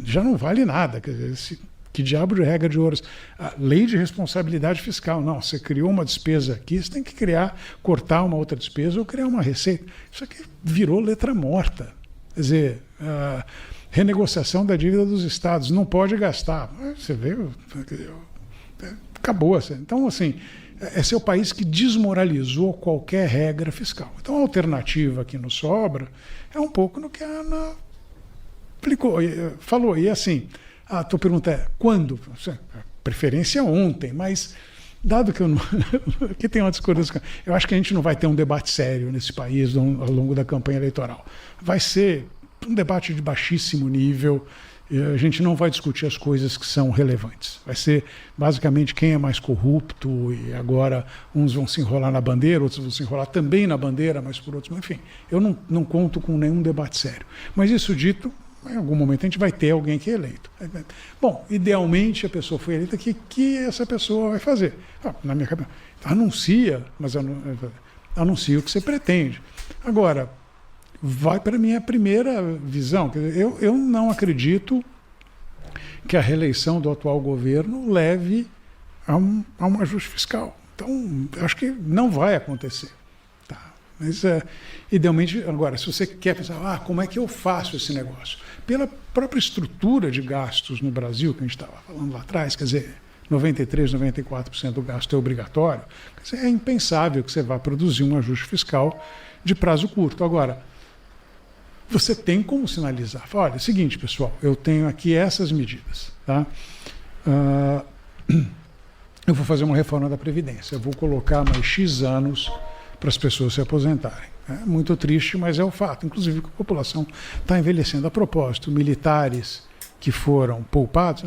já não vale nada. Quer dizer, que diabo de regra de ouro? A lei de responsabilidade fiscal. Não, você criou uma despesa aqui, você tem que cortar uma outra despesa ou criar uma receita. Isso aqui virou letra morta. Quer dizer, a renegociação da dívida dos estados, não pode gastar. Você vê, acabou. Então, assim, esse é o país que desmoralizou qualquer regra fiscal. Então, a alternativa que nos sobra é um pouco no que a Ana falou. E assim, a tua pergunta é, quando? Preferência ontem, mas dado que eu não... Aqui tem uma discordância. Eu acho que a gente não vai ter um debate sério nesse país ao longo da campanha eleitoral. Vai ser um debate de baixíssimo nível. A gente não vai discutir as coisas que são relevantes. Vai ser basicamente quem é mais corrupto, e agora uns vão se enrolar na bandeira, outros vão se enrolar também na bandeira, mas por outros... Enfim, eu não conto com nenhum debate sério. Mas isso dito, em algum momento a gente vai ter alguém que é eleito. Bom, idealmente a pessoa foi eleita, que essa pessoa vai fazer? Na minha cabeça, anuncia, mas anuncia o que você pretende. Agora, vai para a minha primeira visão. Quer dizer, eu não acredito que a reeleição do atual governo leve a um ajuste fiscal. Então, acho que não vai acontecer. Mas, idealmente, agora, se você quer pensar, como é que eu faço esse negócio? Pela própria estrutura de gastos no Brasil, que a gente estava falando lá atrás, quer dizer, 93%, 94% do gasto é obrigatório, quer dizer, é impensável que você vá produzir um ajuste fiscal de prazo curto. Agora, você tem como sinalizar. Olha, é o seguinte, pessoal, eu tenho aqui essas medidas. Tá? Eu vou fazer uma reforma da Previdência, eu vou colocar mais X anos para as pessoas se aposentarem. É muito triste, mas é o fato. Inclusive, que a população está envelhecendo. A propósito, militares que foram poupados,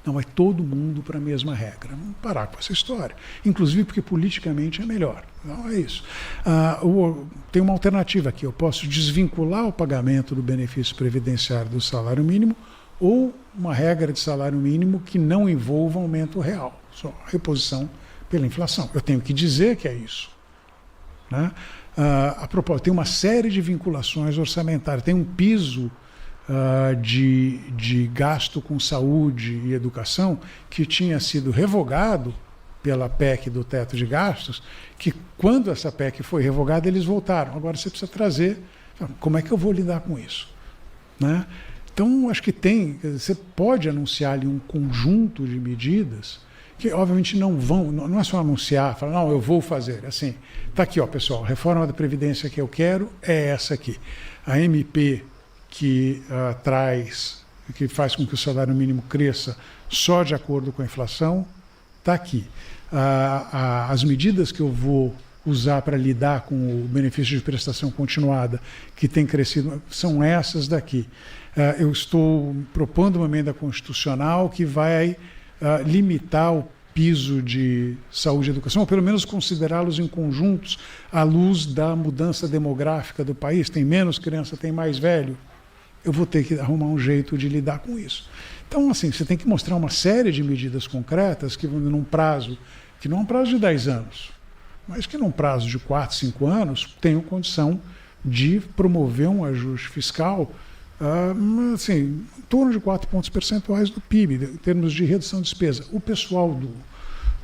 não vai todo mundo para a mesma regra. Vamos parar com essa história. Inclusive porque politicamente é melhor. Não é isso. Tem uma alternativa aqui. Eu posso desvincular o pagamento do benefício previdenciário do salário mínimo ou uma regra de salário mínimo que não envolva aumento real, só reposição pela inflação. Eu tenho que dizer que é isso. Né? A propósito, tem uma série de vinculações orçamentárias, tem um piso de gasto com saúde e educação que tinha sido revogado pela PEC do teto de gastos, que quando essa PEC foi revogada, eles voltaram. Agora você precisa trazer, como é que eu vou lidar com isso? Né? Então, acho que você pode anunciar ali um conjunto de medidas que obviamente não é só anunciar, falar, não, eu vou fazer. Assim, está aqui, pessoal, a reforma da Previdência que eu quero é essa aqui. A MP que faz com que o salário mínimo cresça só de acordo com a inflação, está aqui. As medidas que eu vou usar para lidar com o benefício de prestação continuada, que tem crescido, são essas daqui. Eu estou propondo uma emenda constitucional que vai limitar o piso de saúde e educação, ou pelo menos considerá-los em conjuntos à luz da mudança demográfica do país. Tem menos criança, tem mais velho. Eu vou ter que arrumar um jeito de lidar com isso. Então, assim, você tem que mostrar uma série de medidas concretas que, num prazo, que não é um prazo de 10 anos, mas que num prazo de 4, 5 anos, tenham condição de promover um ajuste fiscal assim, em torno de 4 pontos percentuais do PIB, em termos de redução de despesa. O pessoal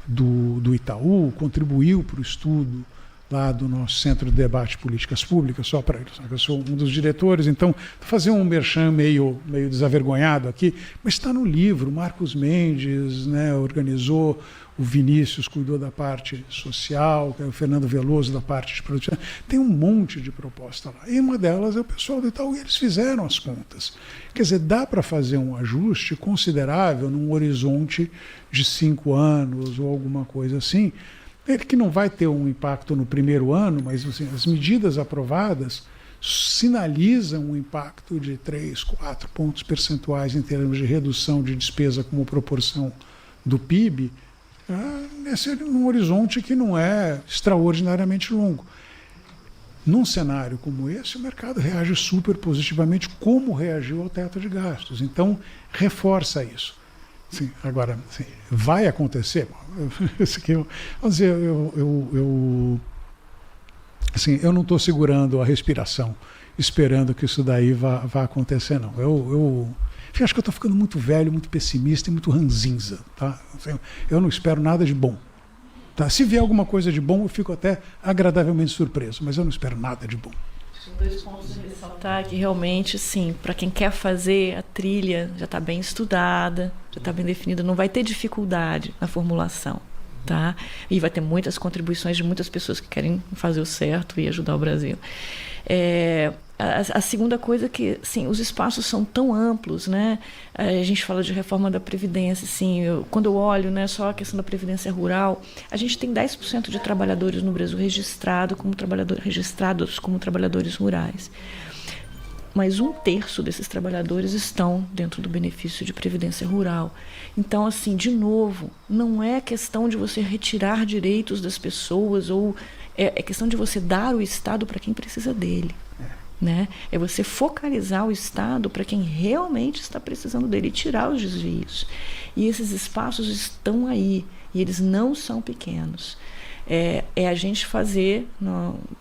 do Itaú contribuiu para o estudo lá do nosso Centro de Debate de Políticas Públicas, só para eu sou um dos diretores, então vou fazer um merchan meio desavergonhado aqui, mas está no livro. Marcos Mendes, né, organizou, o Vinícius cuidou da parte social, o Fernando Veloso da parte de produtividade. Tem um monte de proposta lá. E uma delas é o pessoal do Itaú, e eles fizeram as contas. Quer dizer, dá para fazer um ajuste considerável num horizonte de 5 anos ou alguma coisa assim. Ele que não vai ter um impacto no primeiro ano, mas assim, as medidas aprovadas sinalizam um impacto de 3, 4 pontos percentuais em termos de redução de despesa como proporção do PIB, num horizonte que não é extraordinariamente longo. Num cenário como esse, o mercado reage super positivamente, como reagiu ao teto de gastos. Então, reforça isso. Sim, agora, sim, vai acontecer? Vamos dizer, eu não estou segurando a respiração, esperando que isso daí vá acontecer, não. Eu acho que eu estou ficando muito velho, muito pessimista e muito ranzinza. Tá? Eu não espero nada de bom. Tá? Se vier alguma coisa de bom, eu fico até agradavelmente surpreso, mas eu não espero nada de bom. São 2 pontos a ressaltar que realmente, sim, para quem quer fazer a trilha, já está bem estudada, já está bem definida, não vai ter dificuldade na formulação. Tá? E vai ter muitas contribuições de muitas pessoas que querem fazer o certo e ajudar o Brasil. A segunda coisa é que, sim, os espaços são tão amplos, né? A gente fala de reforma da Previdência, assim, quando eu olho, né, só a questão da Previdência Rural, a gente tem 10% de trabalhadores no Brasil registrados como trabalhadores rurais. Mas 1/3 desses trabalhadores estão dentro do benefício de previdência rural. Então, assim, de novo, não é questão de você retirar direitos das pessoas, ou é questão de você dar o Estado para quem precisa dele. Né? É você focalizar o Estado para quem realmente está precisando dele e tirar os desvios. E esses espaços estão aí, e eles não são pequenos. É a gente fazer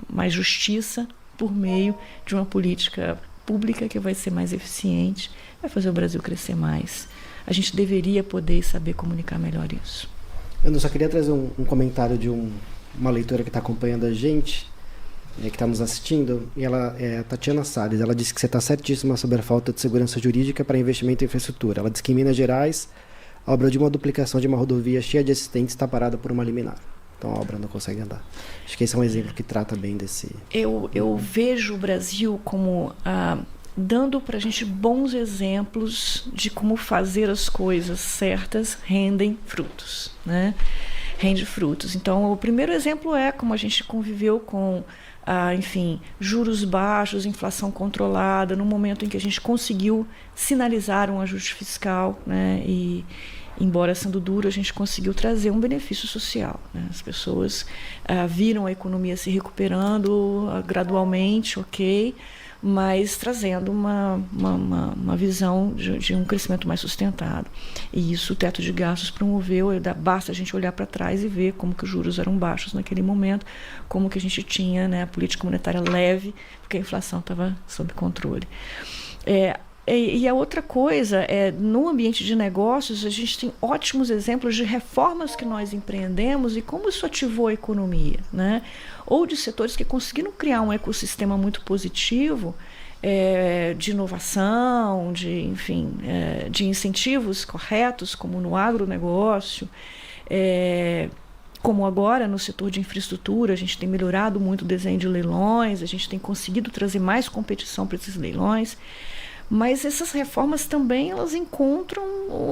mais justiça por meio de uma política pública que vai ser mais eficiente, vai fazer o Brasil crescer mais. A gente deveria poder saber comunicar melhor isso. Eu só queria trazer um comentário de uma leitora que está acompanhando a gente, que está nos assistindo, e ela é a Tatiana Salles. Ela disse que você está certíssima sobre a falta de segurança jurídica para investimento em infraestrutura. Ela diz que em Minas Gerais, a obra de uma duplicação de uma rodovia cheia de acidentes está parada por uma liminar. Então a obra não consegue andar. Acho que esse é um exemplo que trata bem desse... Eu vejo o Brasil como dando para a gente bons exemplos de como fazer as coisas certas rendem frutos, né? Rende frutos. Então, o primeiro exemplo é como a gente conviveu com, enfim, juros baixos, inflação controlada, no momento em que a gente conseguiu sinalizar um ajuste fiscal, né? E, embora sendo duro, a gente conseguiu trazer um benefício social, né? As pessoas viram a economia se recuperando gradualmente, ok, mas trazendo uma visão de um crescimento mais sustentado. E isso o teto de gastos promoveu. Basta a gente olhar para trás e ver como que os juros eram baixos naquele momento, como que a gente tinha, né, a política monetária leve, porque a inflação estava sob controle. E a outra coisa no ambiente de negócios, a gente tem ótimos exemplos de reformas que nós empreendemos e como isso ativou a economia, né? Ou de setores que conseguiram criar um ecossistema muito positivo de inovação, de incentivos corretos, como no agronegócio, como agora no setor de infraestrutura. A gente tem melhorado muito o desenho de leilões, a gente tem conseguido trazer mais competição para esses leilões. Mas essas reformas também elas encontram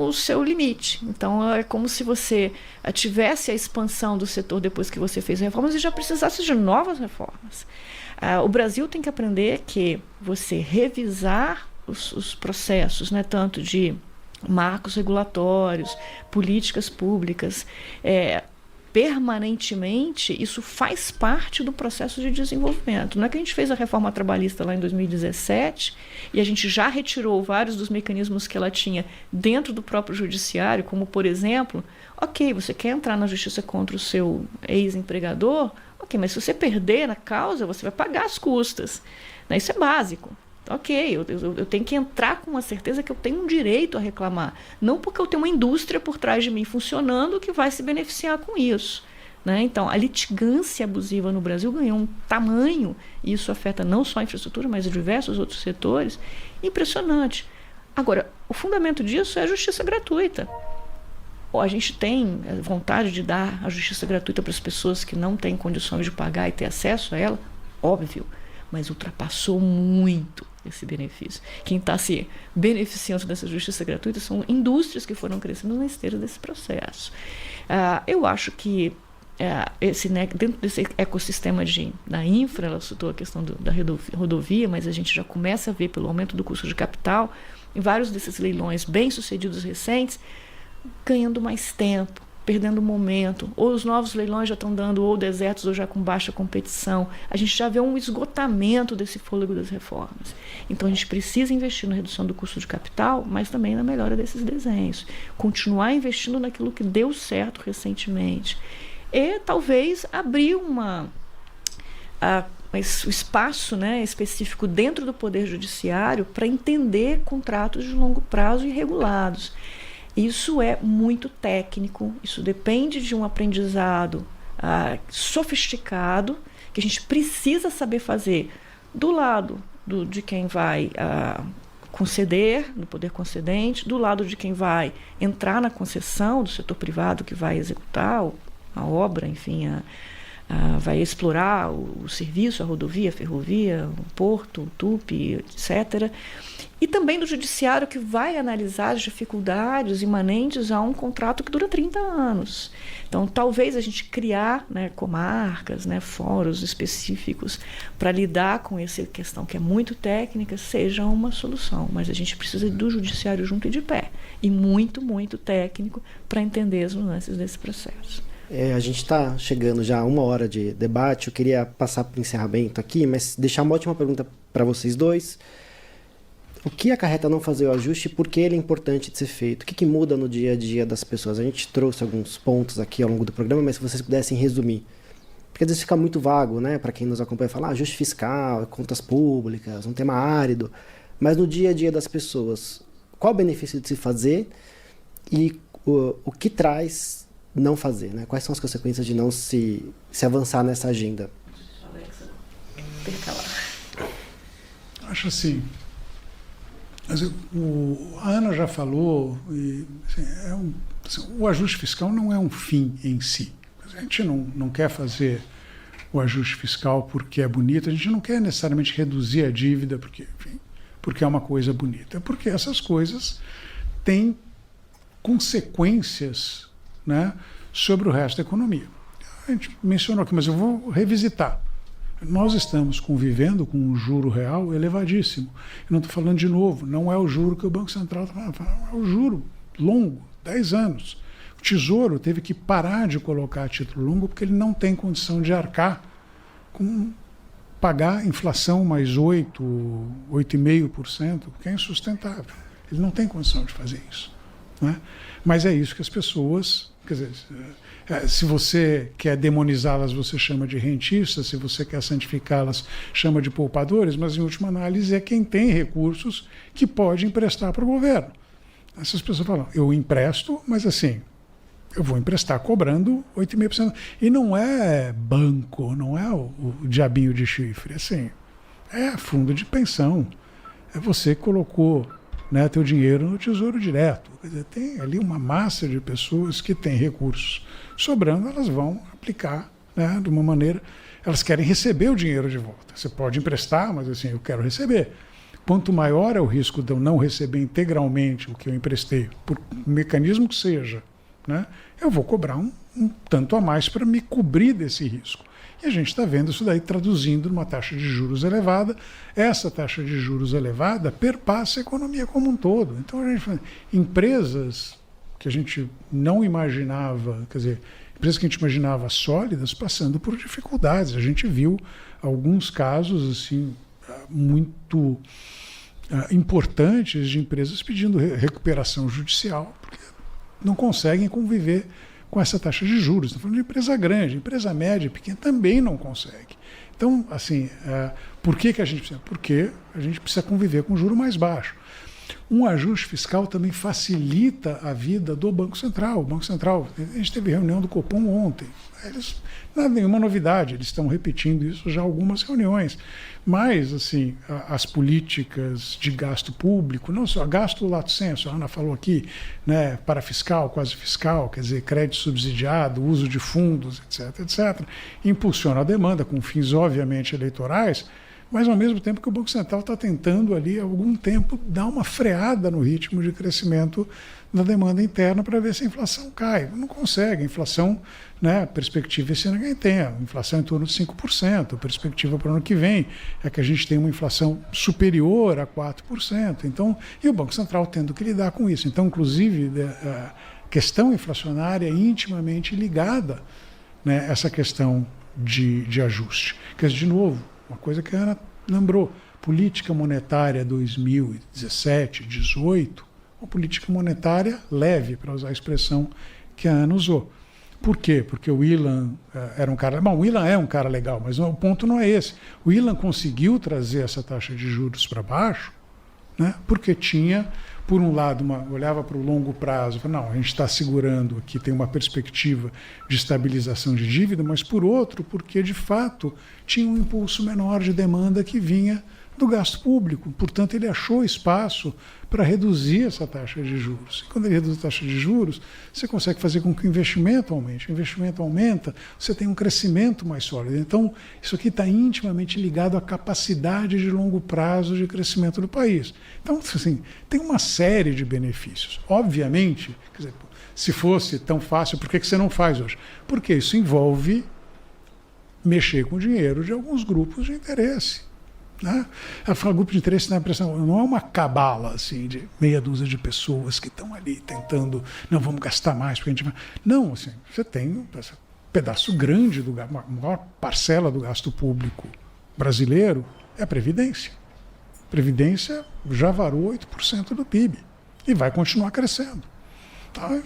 o seu limite. Então é como se você tivesse a expansão do setor depois que você fez reformas e já precisasse de novas reformas. O Brasil tem que aprender que você revisar os processos, né, tanto de marcos regulatórios, políticas públicas, permanentemente, isso faz parte do processo de desenvolvimento. Não é que a gente fez a reforma trabalhista lá em 2017 e a gente já retirou vários dos mecanismos que ela tinha dentro do próprio judiciário, como, por exemplo, ok, você quer entrar na justiça contra o seu ex-empregador, ok, mas se você perder na causa, você vai pagar as custas. Né? Isso é básico. Ok, eu tenho que entrar com a certeza que eu tenho um direito a reclamar. Não porque eu tenho uma indústria por trás de mim funcionando que vai se beneficiar com isso. Né? Então, a litigância abusiva no Brasil ganhou um tamanho, e isso afeta não só a infraestrutura, mas diversos outros setores, impressionante. Agora, o fundamento disso é a justiça gratuita. A gente tem vontade de dar a justiça gratuita para as pessoas que não têm condições de pagar e ter acesso a ela? Óbvio. Mas ultrapassou muito esse benefício. Quem está se beneficiando dessa justiça gratuita são indústrias que foram crescendo na esteira desse processo. Eu acho que dentro desse ecossistema da infra, ela citou a questão da rodovia, mas a gente já começa a ver, pelo aumento do custo de capital, em vários desses leilões bem-sucedidos recentes, ganhando mais tempo, perdendo momento, ou os novos leilões já estão dando ou desertos ou já com baixa competição. A gente já vê um esgotamento desse fôlego das reformas. Então a gente precisa investir na redução do custo de capital, mas também na melhora desses desenhos. Continuar investindo naquilo que deu certo recentemente. E talvez abrir o espaço, né, específico dentro do Poder Judiciário para entender contratos de longo prazo irregulados. Isso é muito técnico, isso depende de um aprendizado sofisticado, que a gente precisa saber fazer do lado de quem vai conceder, do poder concedente, do lado de quem vai entrar na concessão, do setor privado que vai executar a obra, enfim, vai explorar o serviço, a rodovia, a ferrovia, o porto, o TUP, etc. E também do judiciário que vai analisar as dificuldades imanentes a um contrato que dura 30 anos. Então, talvez a gente criar, né, comarcas, né, fóruns específicos para lidar com essa questão que é muito técnica seja uma solução. Mas a gente precisa do judiciário junto e de pé. E muito, muito técnico para entender as nuances desse processo. A gente está chegando já a 1 hora de debate. Eu queria passar para o encerramento aqui, mas deixar uma ótima pergunta para vocês dois. O que acarreta não fazer o ajuste e por que ele é importante de ser feito? O que muda no dia a dia das pessoas? A gente trouxe alguns pontos aqui ao longo do programa, mas se vocês pudessem resumir. Porque às vezes fica muito vago, né? Para quem nos acompanha, falar ajuste fiscal, contas públicas, um tema árido. Mas no dia a dia das pessoas, qual o benefício de se fazer e o que traz não fazer, né? Quais são as consequências de não se avançar nessa agenda? Alexa, intercalar. Acho assim, a Ana já falou, o ajuste fiscal não é um fim em si. A gente não quer fazer o ajuste fiscal porque é bonito, a gente não quer necessariamente reduzir a dívida porque é uma coisa bonita, é porque essas coisas têm consequências, né, sobre o resto da economia. A gente mencionou aqui, mas eu vou revisitar. Nós estamos convivendo com um juro real elevadíssimo. Eu não estou falando de novo, não é o juro que o Banco Central está falando, é o juro longo, 10 anos. O Tesouro teve que parar de colocar título longo porque ele não tem condição de arcar com pagar inflação mais 8,5%, que é insustentável. Ele não tem condição de fazer isso, né? Mas é isso que as pessoas... Quer dizer, se você quer demonizá-las, você chama de rentistas, se você quer santificá-las, chama de poupadores, mas, em última análise, é quem tem recursos que pode emprestar para o governo. Essas pessoas falam, eu empresto, mas assim, eu vou emprestar cobrando 8,5%. E não é banco, não é o diabinho de chifre, assim, é fundo de pensão. É você que colocou, né, teu dinheiro no Tesouro Direto. Quer dizer, tem ali uma massa de pessoas que têm recursos sobrando, elas vão aplicar, né, de uma maneira, elas querem receber o dinheiro de volta. Você pode emprestar, mas assim, eu quero receber. Quanto maior é o risco de eu não receber integralmente o que eu emprestei, por mecanismo que seja, né, eu vou cobrar um tanto a mais para me cobrir desse risco. E a gente está vendo isso daí traduzindo numa taxa de juros elevada. Essa taxa de juros elevada perpassa a economia como um todo. Então, a gente, empresas que a gente não imaginava, quer dizer, empresas que a gente imaginava sólidas, passando por dificuldades. A gente viu alguns casos assim muito importantes de empresas pedindo recuperação judicial, porque não conseguem conviver com essa taxa de juros. Estamos falando de empresa grande, empresa média, pequena, também não consegue. Então, assim, por que a gente precisa? Porque a gente precisa conviver com juro mais baixo. Um ajuste fiscal também facilita a vida do Banco Central. O Banco Central, a gente teve reunião do Copom ontem. Não é nenhuma novidade, eles estão repetindo isso já em algumas reuniões. Mas, assim, as políticas de gasto público, não só gasto lato sensu, a Ana falou aqui, né, parafiscal, quase fiscal, quer dizer, crédito subsidiado, uso de fundos, etc., impulsiona a demanda com fins, obviamente, eleitorais, mas ao mesmo tempo que o Banco Central está tentando ali, há algum tempo, dar uma freada no ritmo de crescimento da demanda interna para ver se a inflação cai. Não consegue. A inflação, né, a perspectiva esse ano que tem, a inflação em torno de 5%. A perspectiva para o ano que vem é que a gente tenha uma inflação superior a 4%. Então, e o Banco Central tendo que lidar com isso. Então, inclusive, a questão inflacionária é intimamente ligada, né, essa questão de ajuste. Quer dizer, de novo, uma coisa que a Ana lembrou, política monetária 2017, 2018, uma política monetária leve, para usar a expressão que a Ana usou. Por quê? Porque o Ilan era um cara... Bom, o Ilan é um cara legal, mas o ponto não é esse. O Ilan conseguiu trazer essa taxa de juros para baixo, né, porque tinha, por um lado, olhava para o longo prazo, falava, não, a gente está segurando aqui, tem uma perspectiva de estabilização de dívida, mas por outro, porque de fato tinha um impulso menor de demanda que vinha do gasto público. Portanto, ele achou espaço para reduzir essa taxa de juros. E quando ele reduz a taxa de juros, você consegue fazer com que o investimento aumente. O investimento aumenta, você tem um crescimento mais sólido. Então, isso aqui está intimamente ligado à capacidade de longo prazo de crescimento do país. Então, assim, tem uma série de benefícios. Obviamente, quer dizer, se fosse tão fácil, por que você não faz hoje? Porque isso envolve mexer com o dinheiro de alguns grupos de interesse. Né? O grupo de interesse dá a impressão, não é uma cabala assim, de meia dúzia de pessoas que estão ali tentando, não, vamos gastar mais. Porque a gente vai... Não, assim, você tem um pedaço grande, uma maior parcela do gasto público brasileiro é a Previdência. A Previdência já varou 8% do PIB e vai continuar crescendo. Tá?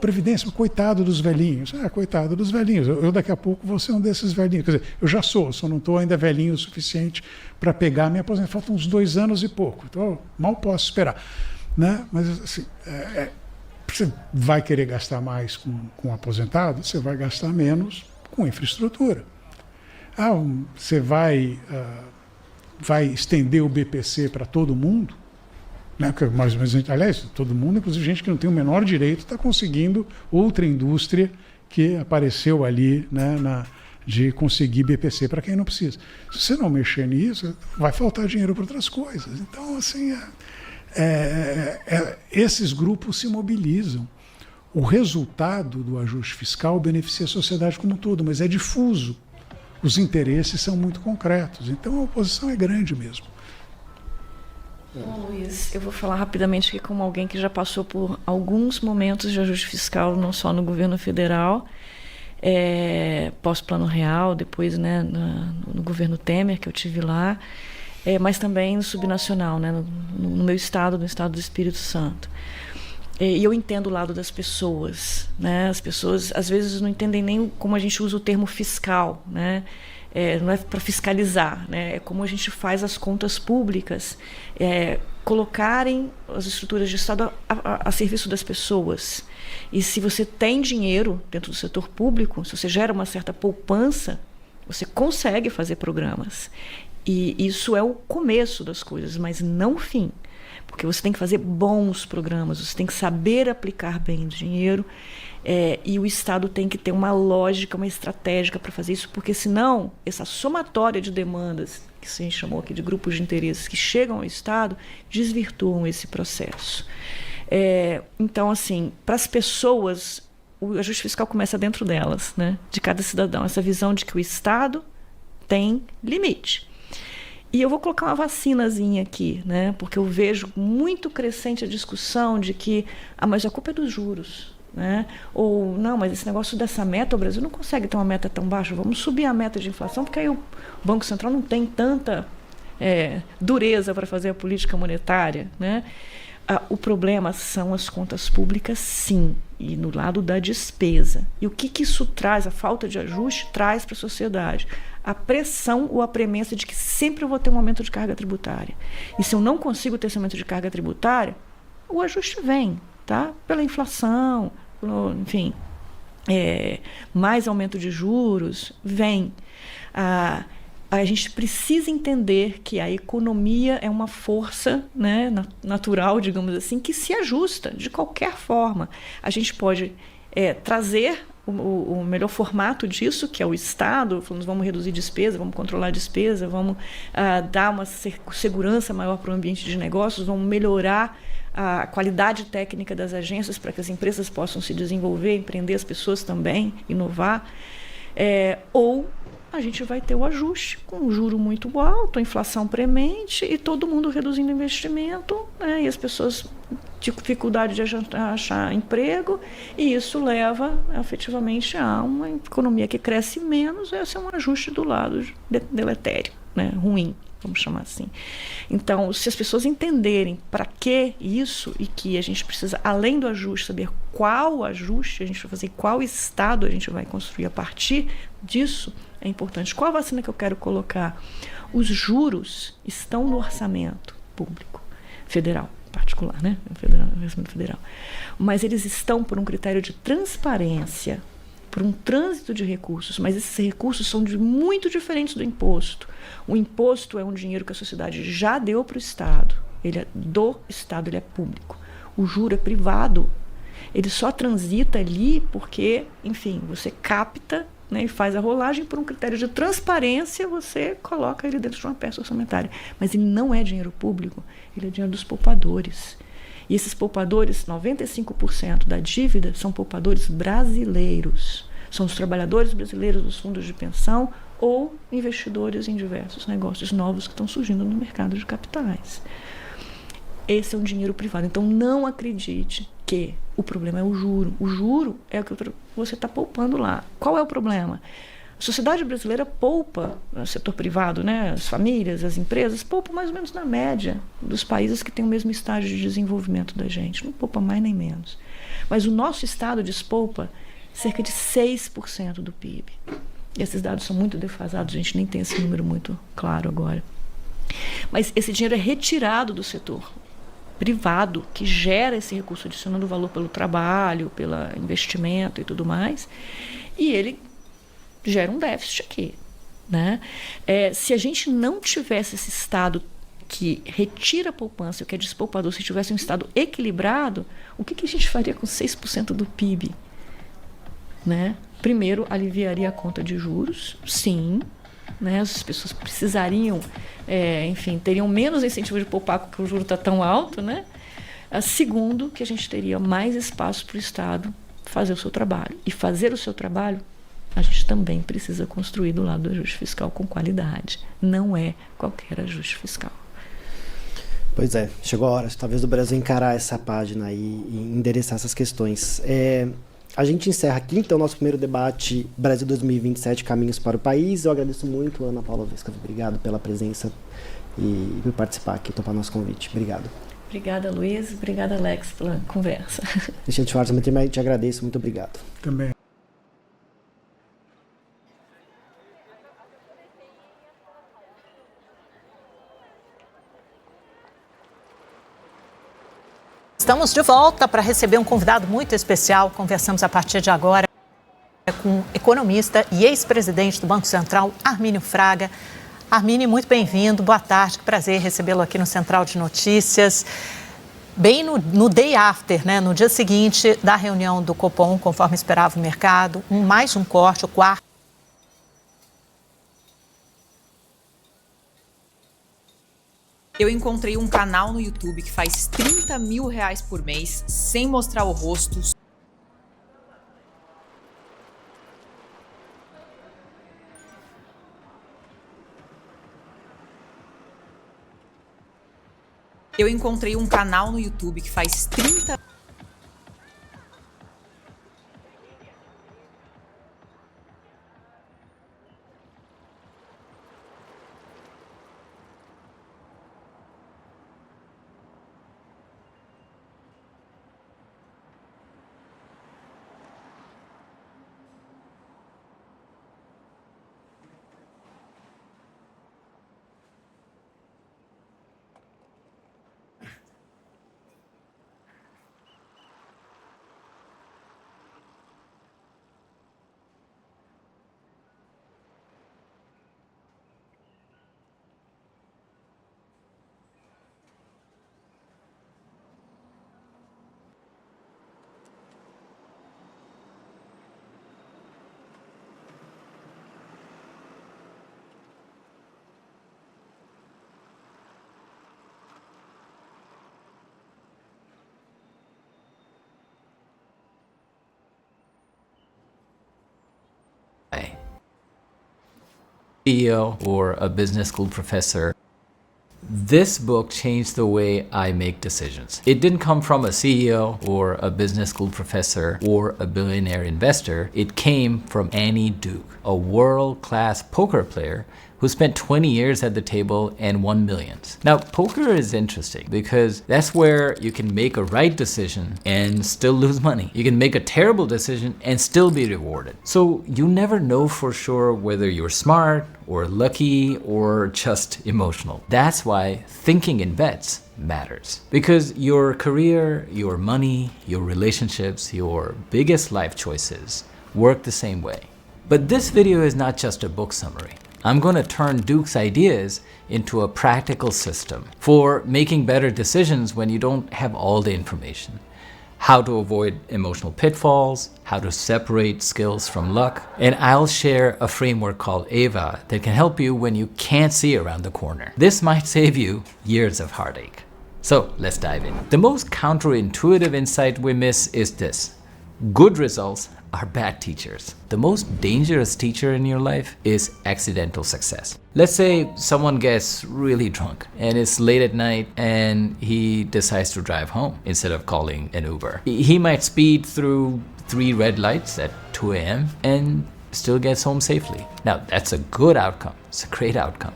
Previdência, coitado dos velhinhos. Coitado dos velhinhos. Eu daqui a pouco vou ser um desses velhinhos. Quer dizer, eu já sou, só não estou ainda velhinho o suficiente para pegar a minha aposentadoria. Faltam uns 2 anos e pouco. Então, mal posso esperar. Né? Mas, assim, você vai querer gastar mais com aposentado, você vai gastar menos com infraestrutura. Você vai estender o BPC para todo mundo? Né? Mas, aliás, todo mundo, inclusive gente que não tem o menor direito, está conseguindo outra indústria que apareceu ali, né, de conseguir BPC para quem não precisa. Se você não mexer nisso, vai faltar dinheiro para outras coisas. Então, assim, esses grupos se mobilizam. O resultado do ajuste fiscal beneficia a sociedade como um todo, mas é difuso. Os interesses são muito concretos. Então, a oposição é grande mesmo. Bom, Luiz, eu vou falar rapidamente aqui como alguém que já passou por alguns momentos de ajuste fiscal, não só no governo federal, pós-Plano Real, depois, né, no governo Temer, que eu tive lá, mas também no subnacional, né, no meu estado, no estado do Espírito Santo. E eu entendo o lado das pessoas, né? As pessoas às vezes não entendem nem como a gente usa o termo fiscal, né? Não é para fiscalizar, né? É como a gente faz as contas públicas, colocarem as estruturas de Estado a serviço das pessoas. E se você tem dinheiro dentro do setor público, se você gera uma certa poupança, você consegue fazer programas. E isso é o começo das coisas, mas não o fim. Porque você tem que fazer bons programas, você tem que saber aplicar bem o dinheiro, e o Estado tem que ter uma lógica, uma estratégia para fazer isso, porque senão essa somatória de demandas, que a gente chamou aqui de grupos de interesses, que chegam ao Estado, desvirtuam esse processo. Então, assim, para as pessoas, o ajuste fiscal começa dentro delas, né, de cada cidadão, essa visão de que o Estado tem limite. E eu vou colocar uma vacinazinha aqui, né? Porque eu vejo muito crescente a discussão de que mas a culpa é dos juros, né? Ou não, mas esse negócio dessa meta, o Brasil não consegue ter uma meta tão baixa, vamos subir a meta de inflação, porque aí o Banco Central não tem tanta dureza para fazer a política monetária, né? O problema são as contas públicas, sim, e no lado da despesa. E o que isso traz, a falta de ajuste, traz para a sociedade? A pressão ou a premência de que sempre eu vou ter um aumento de carga tributária. E se eu não consigo ter esse aumento de carga tributária, o ajuste vem, tá? Pela inflação, enfim, mais aumento de juros, vem. A gente precisa entender que a economia é uma força, né, natural, digamos assim, que se ajusta de qualquer forma. A gente pode trazer o melhor formato disso, que é o Estado, falando, vamos reduzir despesa, vamos controlar a despesa, vamos dar uma segurança maior para o ambiente de negócios, vamos melhorar a qualidade técnica das agências para que as empresas possam se desenvolver, empreender, as pessoas também, inovar. Ou a gente vai ter o ajuste com um juro muito alto, a inflação premente e todo mundo reduzindo investimento, né, e as pessoas dificuldade de achar emprego, e isso leva efetivamente a uma economia que cresce menos. Esse é um ajuste do lado deletério, né, ruim, vamos chamar assim. Então, se as pessoas entenderem para que isso e que a gente precisa, além do ajuste, saber qual ajuste a gente vai fazer, qual estado a gente vai construir a partir disso, é importante. Qual a vacina que eu quero colocar? Os juros estão no orçamento público, federal, particular, né? Federal. Mas eles estão por um critério de transparência, por um trânsito de recursos, mas esses recursos são muito diferentes do imposto. O imposto é um dinheiro que a sociedade já deu para o Estado. Ele é do Estado, ele é público. O juro é privado. Ele só transita ali porque, enfim, você capta, né, e faz a rolagem por um critério de transparência, você coloca ele dentro de uma peça orçamentária. Mas ele não é dinheiro público, ele é dinheiro dos poupadores. E esses poupadores, 95% da dívida, são poupadores brasileiros. São os trabalhadores brasileiros dos fundos de pensão ou investidores em diversos negócios novos que estão surgindo no mercado de capitais. Esse é um dinheiro privado. Então, não acredite que o problema é o juro. O juro é o que você está poupando lá. Qual é o problema? A sociedade brasileira poupa, no setor privado, né, as famílias, as empresas, poupam mais ou menos na média dos países que têm o mesmo estágio de desenvolvimento da gente. Não poupa mais nem menos. Mas o nosso Estado despoupa cerca de 6% do PIB. E esses dados são muito defasados, a gente nem tem esse número muito claro agora. Mas esse dinheiro é retirado do setor privado, que gera esse recurso adicionando valor pelo trabalho, pelo investimento e tudo mais, e ele gera um déficit aqui, né? Se a gente não tivesse esse Estado que retira a poupança, que é despoupador, se tivesse um Estado equilibrado, o que a gente faria com 6% do PIB? Né? Primeiro, aliviaria a conta de juros, sim, né? As pessoas precisariam, enfim, teriam menos incentivo de poupar porque o juro está tão alto, né? Segundo, que a gente teria mais espaço para o Estado fazer o seu trabalho. E fazer o seu trabalho, a gente também precisa construir do lado do ajuste fiscal com qualidade. Não é qualquer ajuste fiscal. Pois é, chegou a hora, talvez, do Brasil encarar essa página e endereçar essas questões. A gente encerra aqui, então, o nosso primeiro debate Brasil 2027, Caminhos para o País. Eu agradeço muito, Ana Paula Vesca. Obrigado pela presença e por participar aqui, topar nosso convite. Obrigado. Obrigada, Luiz. Obrigada, Alex, pela conversa. Cristiano Schwartz, eu também te agradeço. Muito obrigado. Também. Estamos de volta para receber um convidado muito especial. Conversamos a partir de agora com o economista e ex-presidente do Banco Central, Armínio Fraga. Armínio, muito bem-vindo. Boa tarde, que prazer recebê-lo aqui no Central de Notícias. Bem no day after, né, no dia seguinte da reunião do Copom, conforme esperava o mercado, mais um corte, o quarto. Eu encontrei um canal no YouTube que faz R$30 mil por mês, sem mostrar o rosto. Eu encontrei um canal no YouTube que faz 30... CEO or a business school professor. This book changed the way I make decisions. It didn't come from a CEO or a business school professor or a billionaire investor. It came from Annie Duke, a world-class poker player who spent 20 years at the table and won millions. Now, poker is interesting because that's where you can make a right decision and still lose money. You can make a terrible decision and still be rewarded. So you never know for sure whether you're smart or lucky or just emotional. That's why thinking in bets matters. Because your career, your money, your relationships, your biggest life choices work the same way. But this video is not just a book summary. I'm going to turn Duke's ideas into a practical system for making better decisions when you don't have all the information. How to avoid emotional pitfalls, how to separate skills from luck, and I'll share a framework called AVA that can help you when you can't see around the corner. This might save you years of heartache. So let's dive in. The most counterintuitive insight we miss is this: good results are bad teachers. The most dangerous teacher in your life is accidental success. Let's say someone gets really drunk and it's late at night and he decides to drive home instead of calling an Uber. He might speed through 3 red lights at 2 a.m. and still gets home safely. Now, that's a good outcome. It's a great outcome.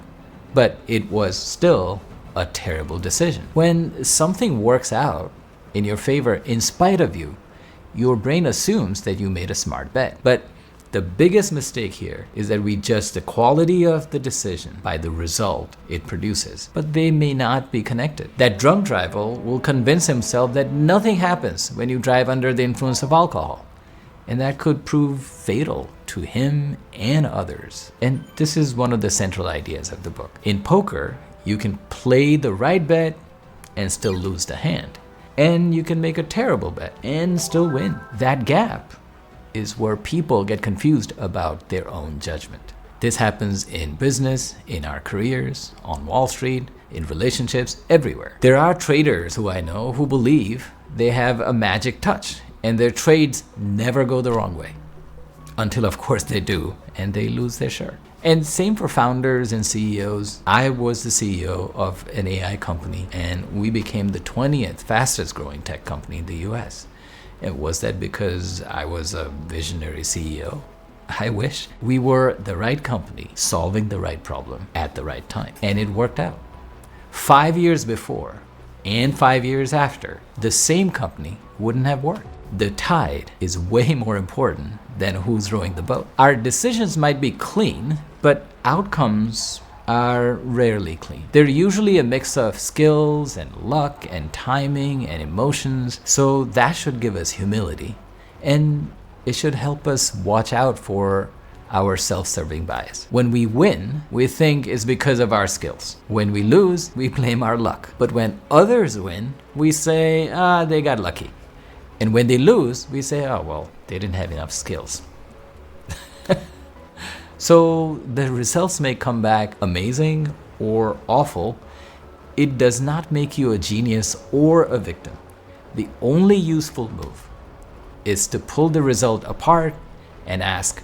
But it was still a terrible decision. When something works out in your favor in spite of you, your brain assumes that you made a smart bet. But the biggest mistake here is that we judge the quality of the decision by the result it produces, but they may not be connected. That drunk driver will convince himself that nothing happens when you drive under the influence of alcohol, and that could prove fatal to him and others. And this is one of the central ideas of the book. In poker, you can play the right bet and still lose the hand. And you can make a terrible bet and still win. That gap is where people get confused about their own judgment. This happens in business, in our careers, on Wall Street, in relationships, everywhere. There are traders who I know who believe they have a magic touch and their trades never go the wrong way. Until of course they do, and they lose their shirt. And same for founders and CEOs. I was the CEO of an AI company, and we became the 20th fastest growing tech company in the US. And was that because I was a visionary CEO? I wish. We were the right company, solving the right problem at the right time. And it worked out. 5 years before and 5 years after, the same company wouldn't have worked. The tide is way more important than who's rowing the boat. Our decisions might be clean, but outcomes are rarely clean. They're usually a mix of skills and luck and timing and emotions, so that should give us humility. And it should help us watch out for our self-serving bias. When we win, we think it's because of our skills. When we lose, we blame our luck. But when others win, we say, they got lucky. And when they lose, we say, oh, well, they didn't have enough skills. So the results may come back amazing or awful. It does not make you a genius or a victim. The only useful move is to pull the result apart and ask,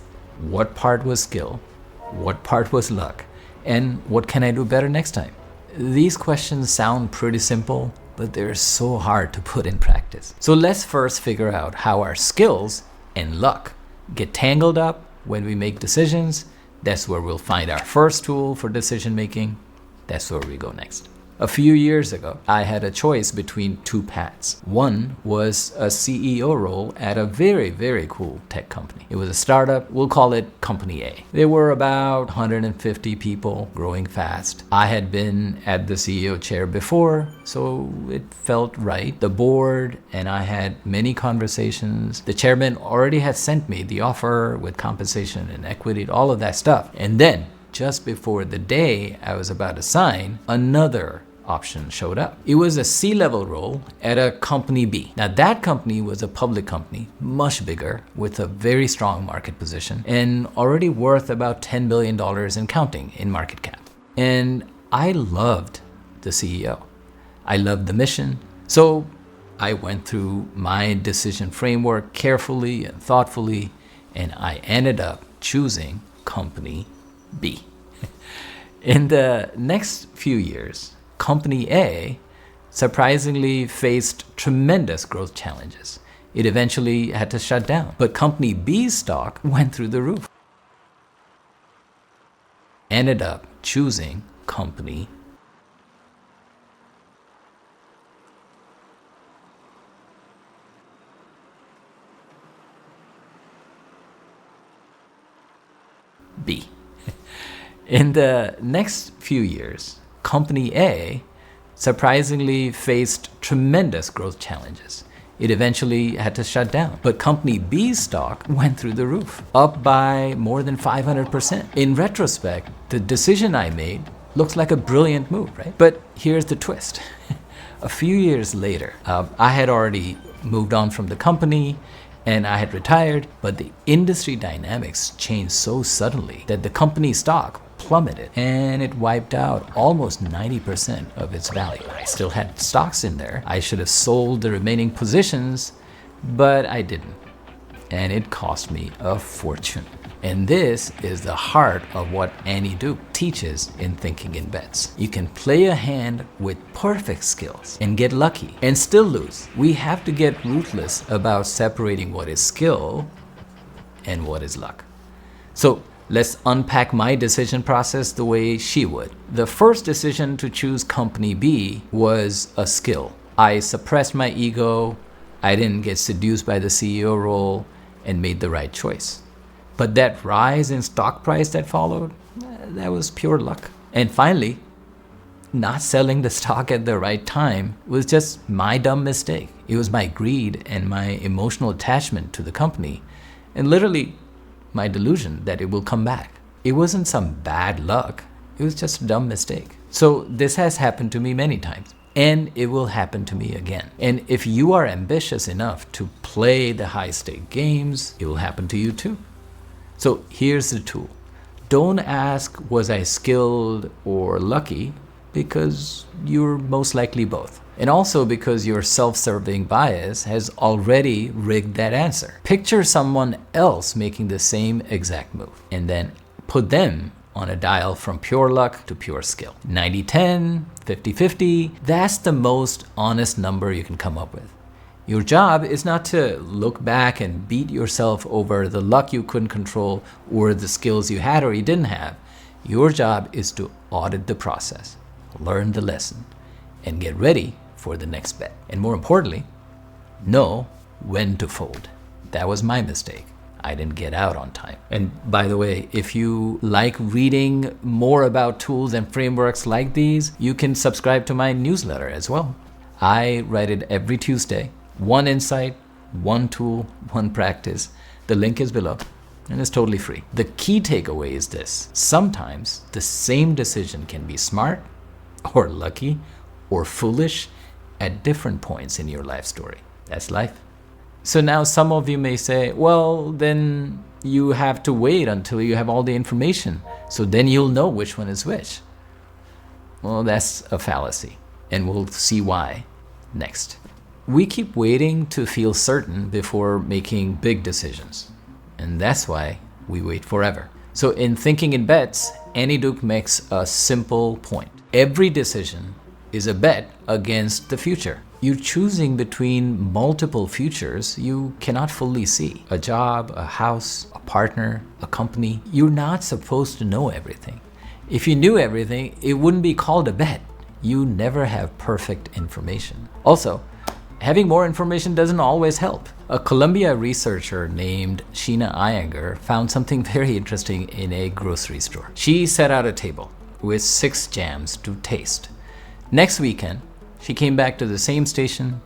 what part was skill? What part was luck? And what can I do better next time? These questions sound pretty simple, but they're so hard to put in practice. So let's first figure out how our skills and luck get tangled up when we make decisions. That's where we'll find our first tool for decision making. That's where we go next. A few years ago, I had a choice between 2 paths. One was a CEO role at a very, very cool tech company. It was a startup. We'll call it Company A. There were about 150 people growing fast. I had been at the CEO chair before, so it felt right. The board and I had many conversations. The chairman already had sent me the offer with compensation and equity, all of that stuff. And then, just before the day I was about to sign, another option showed up. It was a C-level role at a company B. Now that company was a public company, much bigger, with a very strong market position and already worth about $10 billion and counting in market cap. And I loved the CEO. I loved the mission. So I went through my decision framework carefully and thoughtfully, and I ended up choosing Company B. In the next few years, Company A surprisingly faced tremendous growth challenges. It eventually had to shut down, but Company B's stock went through the roof. ended up choosing company B. In the next few years, Company A surprisingly faced tremendous growth challenges. It eventually had to shut down. But Company B's stock went through the roof, up by more than 500%. In retrospect, the decision I made looks like a brilliant move, right? But here's the twist. A few years later, I had already moved on from the company and I had retired, but the industry dynamics changed so suddenly that the company stock plummeted and it wiped out almost 90% of its value. I still had stocks in there. I should have sold the remaining positions, but I didn't. And it cost me a fortune. And this is the heart of what Annie Duke teaches in Thinking in Bets. You can play a hand with perfect skills and get lucky and still lose. We have to get ruthless about separating what is skill and what is luck. So let's unpack my decision process the way she would. The first decision to choose Company B was a skill. I suppressed my ego, I didn't get seduced by the CEO role, and made the right choice. But that rise in stock price that followed, that was pure luck. And finally, not selling the stock at the right time was just my dumb mistake. It was my greed and my emotional attachment to the company, and literally my delusion that it will come back. It wasn't some bad luck, it was just a dumb mistake. So this has happened to me many times, and it will happen to me again. And if you are ambitious enough to play the high-stake games, it will happen to you too. So here's the tool. Don't ask, was I skilled or lucky? Because you're most likely both. And also because your self-serving bias has already rigged that answer. Picture someone else making the same exact move and then put them on a dial from pure luck to pure skill. 90-10, 50-50, that's the most honest number you can come up with. Your job is not to look back and beat yourself over the luck you couldn't control or the skills you had or you didn't have. Your job is to audit the process, learn the lesson, and get ready for the next bet. And more importantly, know when to fold. That was my mistake. I didn't get out on time. And by the way, if you like reading more about tools and frameworks like these, you can subscribe to my newsletter as well. I write it every Tuesday. One insight, one tool, one practice. The link is below and it's totally free. The key takeaway is this. Sometimes the same decision can be smart or lucky or foolish at different points in your life story. That's life. So now some of you may say, well, then you have to wait until you have all the information. So then you'll know which one is which. Well, that's a fallacy, and we'll see why next. We keep waiting to feel certain before making big decisions. And that's why we wait forever. So in Thinking in Bets, Annie Duke makes a simple point. Every decision is a bet against the future. You're choosing between multiple futures you cannot fully see. A job, a house, a partner, a company. You're not supposed to know everything. If you knew everything, it wouldn't be called a bet. You never have perfect information. Also, having more information doesn't always help. A Columbia researcher named Sheena Iyengar found something very interesting in a grocery store. She set out a table with 6 jams to taste. Next weekend, she came back to the same station,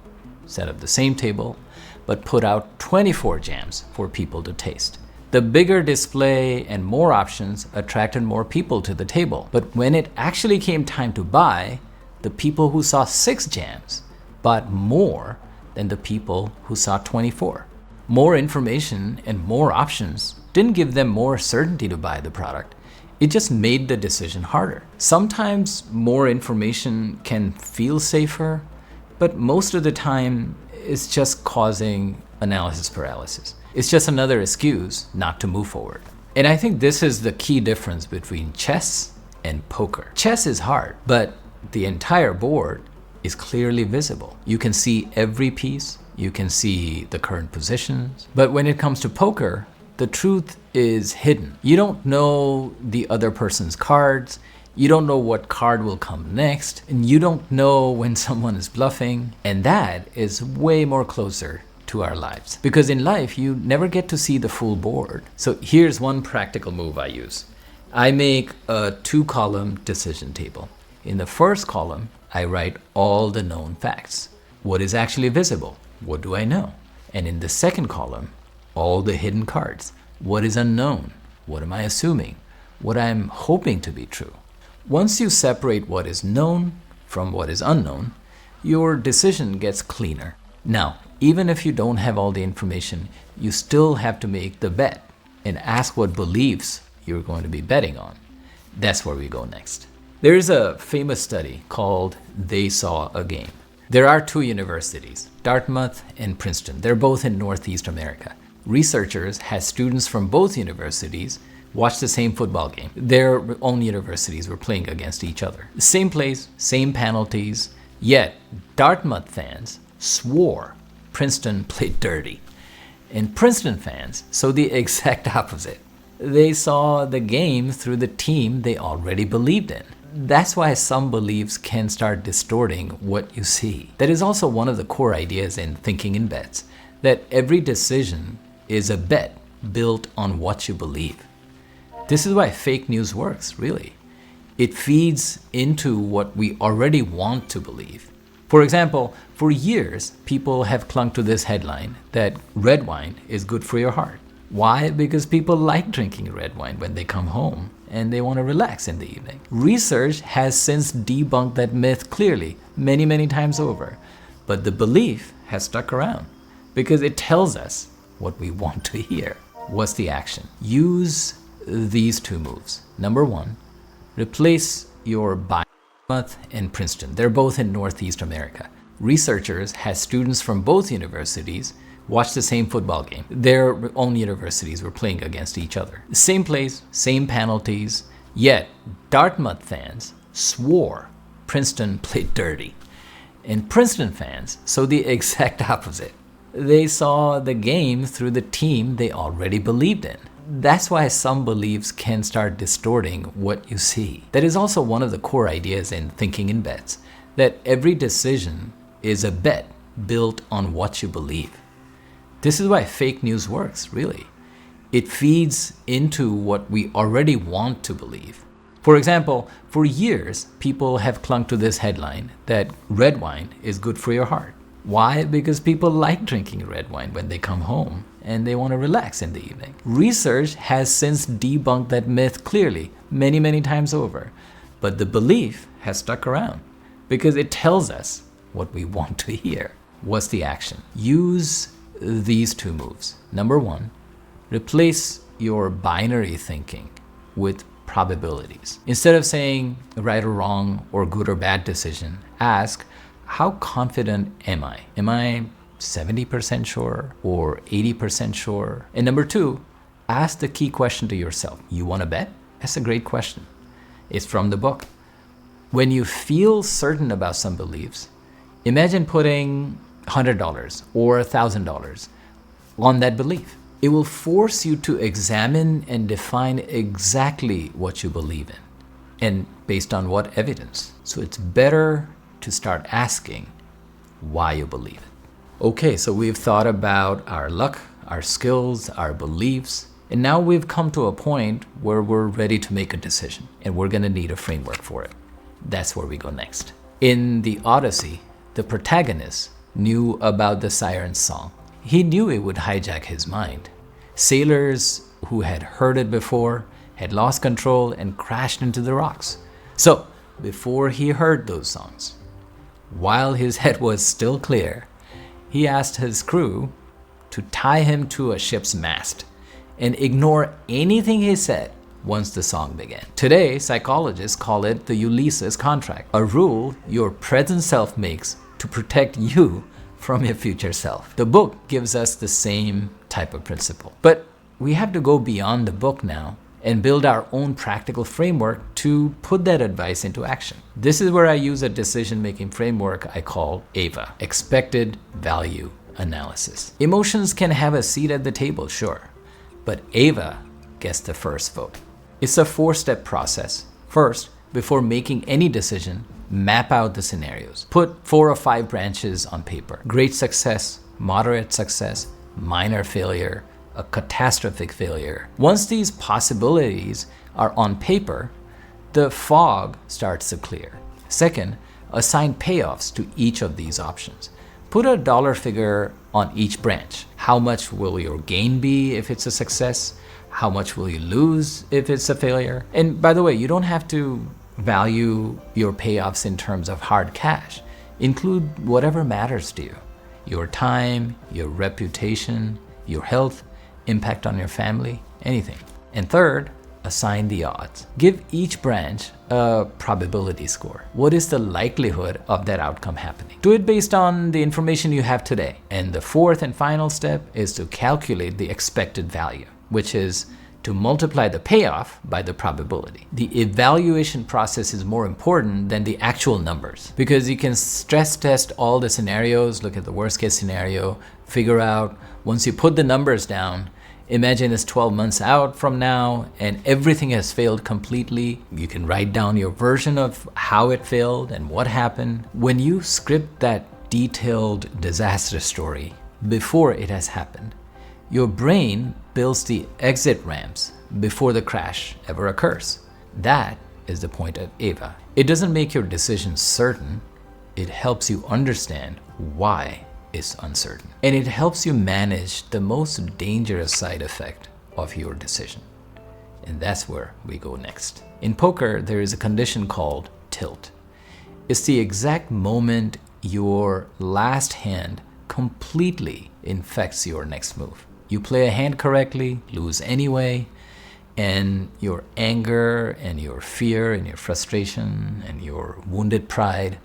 set up the same table, but put out 24 jams for people to taste. The bigger display and more options attracted more people to the table. But when it actually came time to buy, the people who saw 6 jams bought more than the people who saw 24. More information and more options didn't give them more certainty to buy the product. It just made the decision harder. Sometimes more information can feel safer, but most of the time it's just causing analysis paralysis. It's just another excuse not to move forward. And I think this is the key difference between chess and poker. Chess is hard, but the entire board is clearly visible. You can see every piece, you can see the current positions. But when it comes to poker, The truth is hidden. You don't know the other person's cards. You don't know what card will come next. And you don't know when someone is bluffing. And that is way more closer to our lives. Because in life, you never get to see the full board. So here's one practical move I use. I make a 2-column decision table. In the first column, I write all the known facts. What is actually visible? What do I know? And in the second column, all the hidden cards. What is unknown? What am I assuming? What I'm hoping to be true. Once you separate what is known from what is unknown, your decision gets cleaner. Now, even if you don't have all the information, you still have to make the bet and ask what beliefs you're going to be betting on. That's where we go next. There is a famous study called They Saw a Game. There are 2 universities, Dartmouth and Princeton. They're both in Northeast America. Researchers had students from both universities watch the same football game. Their own universities were playing against each other. Same place, same penalties, yet Dartmouth fans swore Princeton played dirty. And Princeton fans saw the exact opposite. They saw the game through the team they already believed in. That's why some beliefs can start distorting what you see. That is also one of the core ideas in thinking in bets, that every decision is a bet built on what you believe. This is why fake news works, really. It feeds into what we already want to believe. For example, for years, people have clung to this headline that red wine is good for your heart. Why? Because people like drinking red wine when they come home and they want to relax in the evening. Research has since debunked that myth clearly, many, many times over. But the belief has stuck around because it tells us what we want to hear. What's the action? Use these 2 moves. Number 1, replace your Dartmouth and Princeton. They're both in Northeast America. Researchers had students from both universities watch the same football game. Their own universities were playing against each other. Same place, same penalties, yet Dartmouth fans swore Princeton played dirty. And Princeton fans saw the exact opposite. They saw the game through the team they already believed in. That's why some beliefs can start distorting what you see. That is also one of the core ideas in thinking in bets, that every decision is a bet built on what you believe. This is why fake news works, really. It feeds into what we already want to believe. For example, for years, people have clung to this headline that red wine is good for your heart. Why? Because people like drinking red wine when they come home and they want to relax in the evening. Research has since debunked that myth clearly, many, many times over. But the belief has stuck around because it tells us what we want to hear. What's the action? Use these 2 moves. Number 1, replace your binary thinking with probabilities. Instead of saying right or wrong or good or bad decision, ask, how confident am I? Am I 70% sure or 80% sure? And number 2, ask the key question to yourself. You want to bet? That's a great question. It's from the book. When you feel certain about some beliefs, imagine putting $100 or $1,000 on that belief. It will force you to examine and define exactly what you believe in and based on what evidence. So it's better to start asking why you believe it. Okay, so we've thought about our luck, our skills, our beliefs, and now we've come to a point where we're ready to make a decision, and we're going to need a framework for it. That's where we go next. In the Odyssey, the protagonist knew about the siren's song. He knew it would hijack his mind. Sailors who had heard it before had lost control and crashed into the rocks. So, before he heard those songs, while his head was still clear, he asked his crew to tie him to a ship's mast and ignore anything he said once the song began. Today, psychologists call it the Ulysses contract, a rule your present self makes to protect you from your future self. The book gives us the same type of principle. But we have to go beyond the book now and build our own practical framework to put that advice into action. This is where I use a decision-making framework I call AVA, Expected Value Analysis. Emotions can have a seat at the table, sure, but Ava gets the first vote. It's a 4-step process. First, before making any decision, map out the scenarios. Put 4 or 5 branches on paper. Great success, moderate success, minor failure, a catastrophic failure. Once these possibilities are on paper, the fog starts to clear. Second, assign payoffs to each of these options. Put a dollar figure on each branch. How much will your gain be if it's a success? How much will you lose if it's a failure? And by the way, you don't have to value your payoffs in terms of hard cash. Include whatever matters to you. Your time, your reputation, your health, impact on your family, anything. And third, assign the odds. Give each branch a probability score. What is the likelihood of that outcome happening? Do it based on the information you have today. And the fourth and final step is to calculate the expected value, which is to multiply the payoff by the probability. The evaluation process is more important than the actual numbers because you can stress test all the scenarios, look at the worst case scenario, figure out once you put the numbers down, imagine it's 12 months out from now and everything has failed completely. You can write down your version of how it failed and what happened. When you script that detailed disaster story before it has happened, your brain builds the exit ramps before the crash ever occurs. That is the point of Ava. It doesn't make your decision certain. It helps you understand why it's uncertain. And it helps you manage the most dangerous side effect of your decision. And that's where we go next. In poker, there is a condition called tilt. It's the exact moment your last hand completely infects your next move. You play a hand correctly, lose anyway, and your anger and your fear and your frustration and your wounded pride,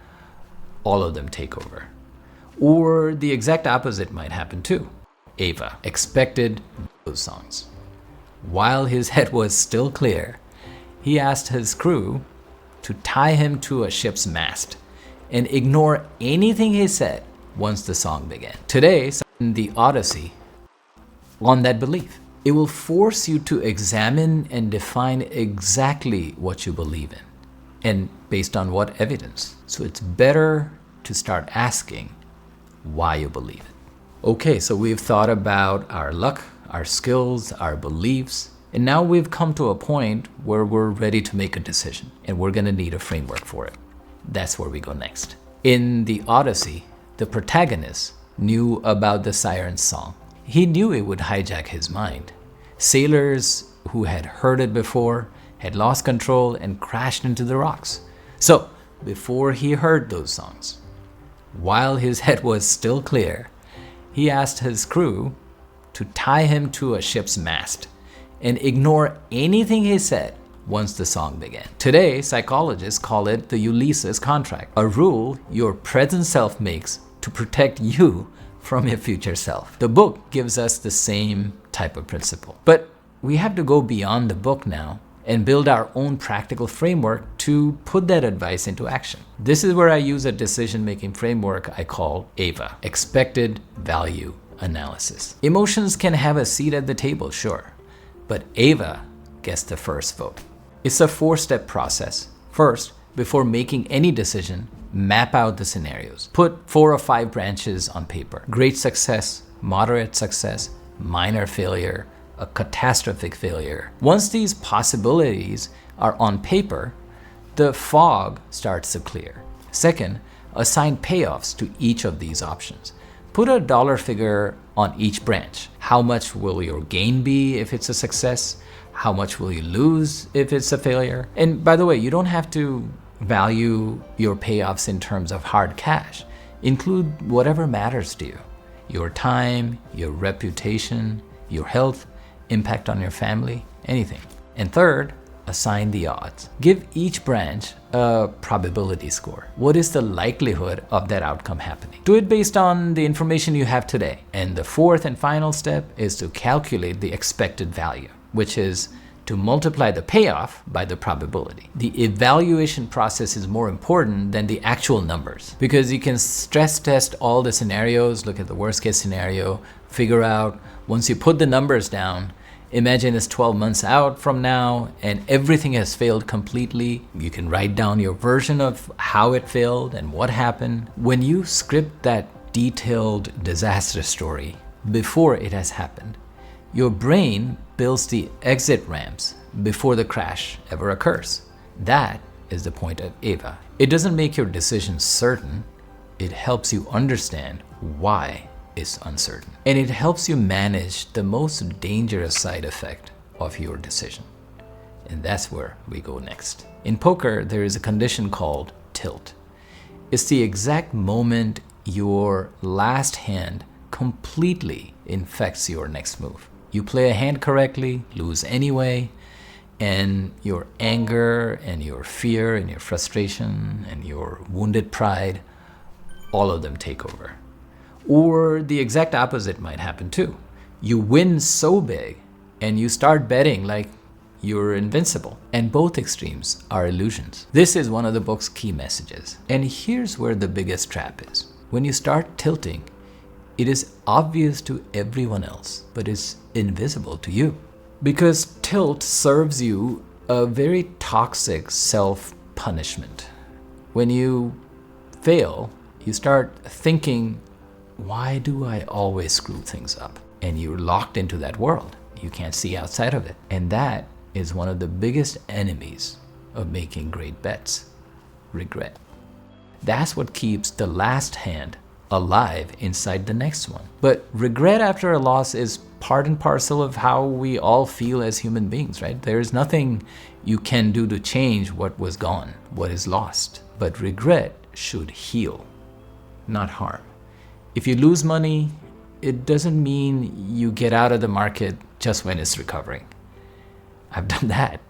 all of them take over. Or the exact opposite might happen too. Ava expected those songs. While his head was still clear, he asked his crew to tie him to a ship's mast and ignore anything he said once the song began. Today, in the Odyssey, on that belief. It will force you to examine and define exactly what you believe in and based on what evidence. So it's better to start asking why you believe it. Okay, so we've thought about our luck, our skills, our beliefs, and now we've come to a point where we're ready to make a decision and we're gonna need a framework for it. That's where we go next. In the Odyssey, the protagonist knew about the siren's song. He knew it would hijack his mind. Sailors who had heard it before had lost control and crashed into the rocks. So, before he heard those songs, while his head was still clear, he asked his crew to tie him to a ship's mast and ignore anything he said once the song began. Today, psychologists call it the Ulysses contract, a rule your present self makes to protect you from your future self. The book gives us the same type of principle. But we have to go beyond the book now and build our own practical framework to put that advice into action. This is where I use a decision-making framework I call AVA, Expected Value Analysis. Emotions can have a seat at the table, sure, but AVA gets the first vote. It's a 4-step process. First, before making any decision, map out the scenarios. Put 4 or 5 branches on paper. Great success, moderate success, minor failure, a catastrophic failure. Once these possibilities are on paper, the fog starts to clear. Second, assign payoffs to each of these options. Put a dollar figure on each branch. How much will your gain be if it's a success? How much will you lose if it's a failure? And by the way, you don't have to value your payoffs in terms of hard cash. Include whatever matters to you. Your time, your reputation, your health, impact on your family, anything. And third, assign the odds. Give each branch a probability score. What is the likelihood of that outcome happening? Do it based on the information you have today. And the fourth and final step is to calculate the expected value, which is to multiply the payoff by the probability. The evaluation process is more important than the actual numbers because you can stress test all the scenarios, look at the worst case scenario, figure out once you put the numbers down, Imagine it's 12 months out from now and everything has failed completely. You can write down your version of how it failed and what happened. When you script that detailed disaster story before it has happened, your brain builds the exit ramps before the crash ever occurs. That is the point of AVA. It doesn't make your decisions certain. It helps you understand why it's uncertain. And it helps you manage the most dangerous side effect of your decision. And that's where we go next. In poker, there is a condition called tilt. It's the exact moment your last hand completely infects your next move. You play a hand correctly, lose anyway, and your anger and your fear and your frustration and your wounded pride, all of them take over. Or the exact opposite might happen too. You win so big and you start betting like you're invincible. And both extremes are illusions. This is one of the book's key messages. And here's where the biggest trap is. When you start tilting, it is obvious to everyone else, but it's invisible to you. Because tilt serves you a very toxic self-punishment. When you fail, you start thinking, why do I always screw things up? And you're locked into that world. You can't see outside of it. And that is one of the biggest enemies of making great bets: regret. That's what keeps the last hand alive inside the next one. But regret after a loss is part and parcel of how we all feel as human beings, right? There is nothing you can do to change what was gone, what is lost. But regret should heal, not harm. If you lose money, it doesn't mean you get out of the market just when it's recovering. I've done that.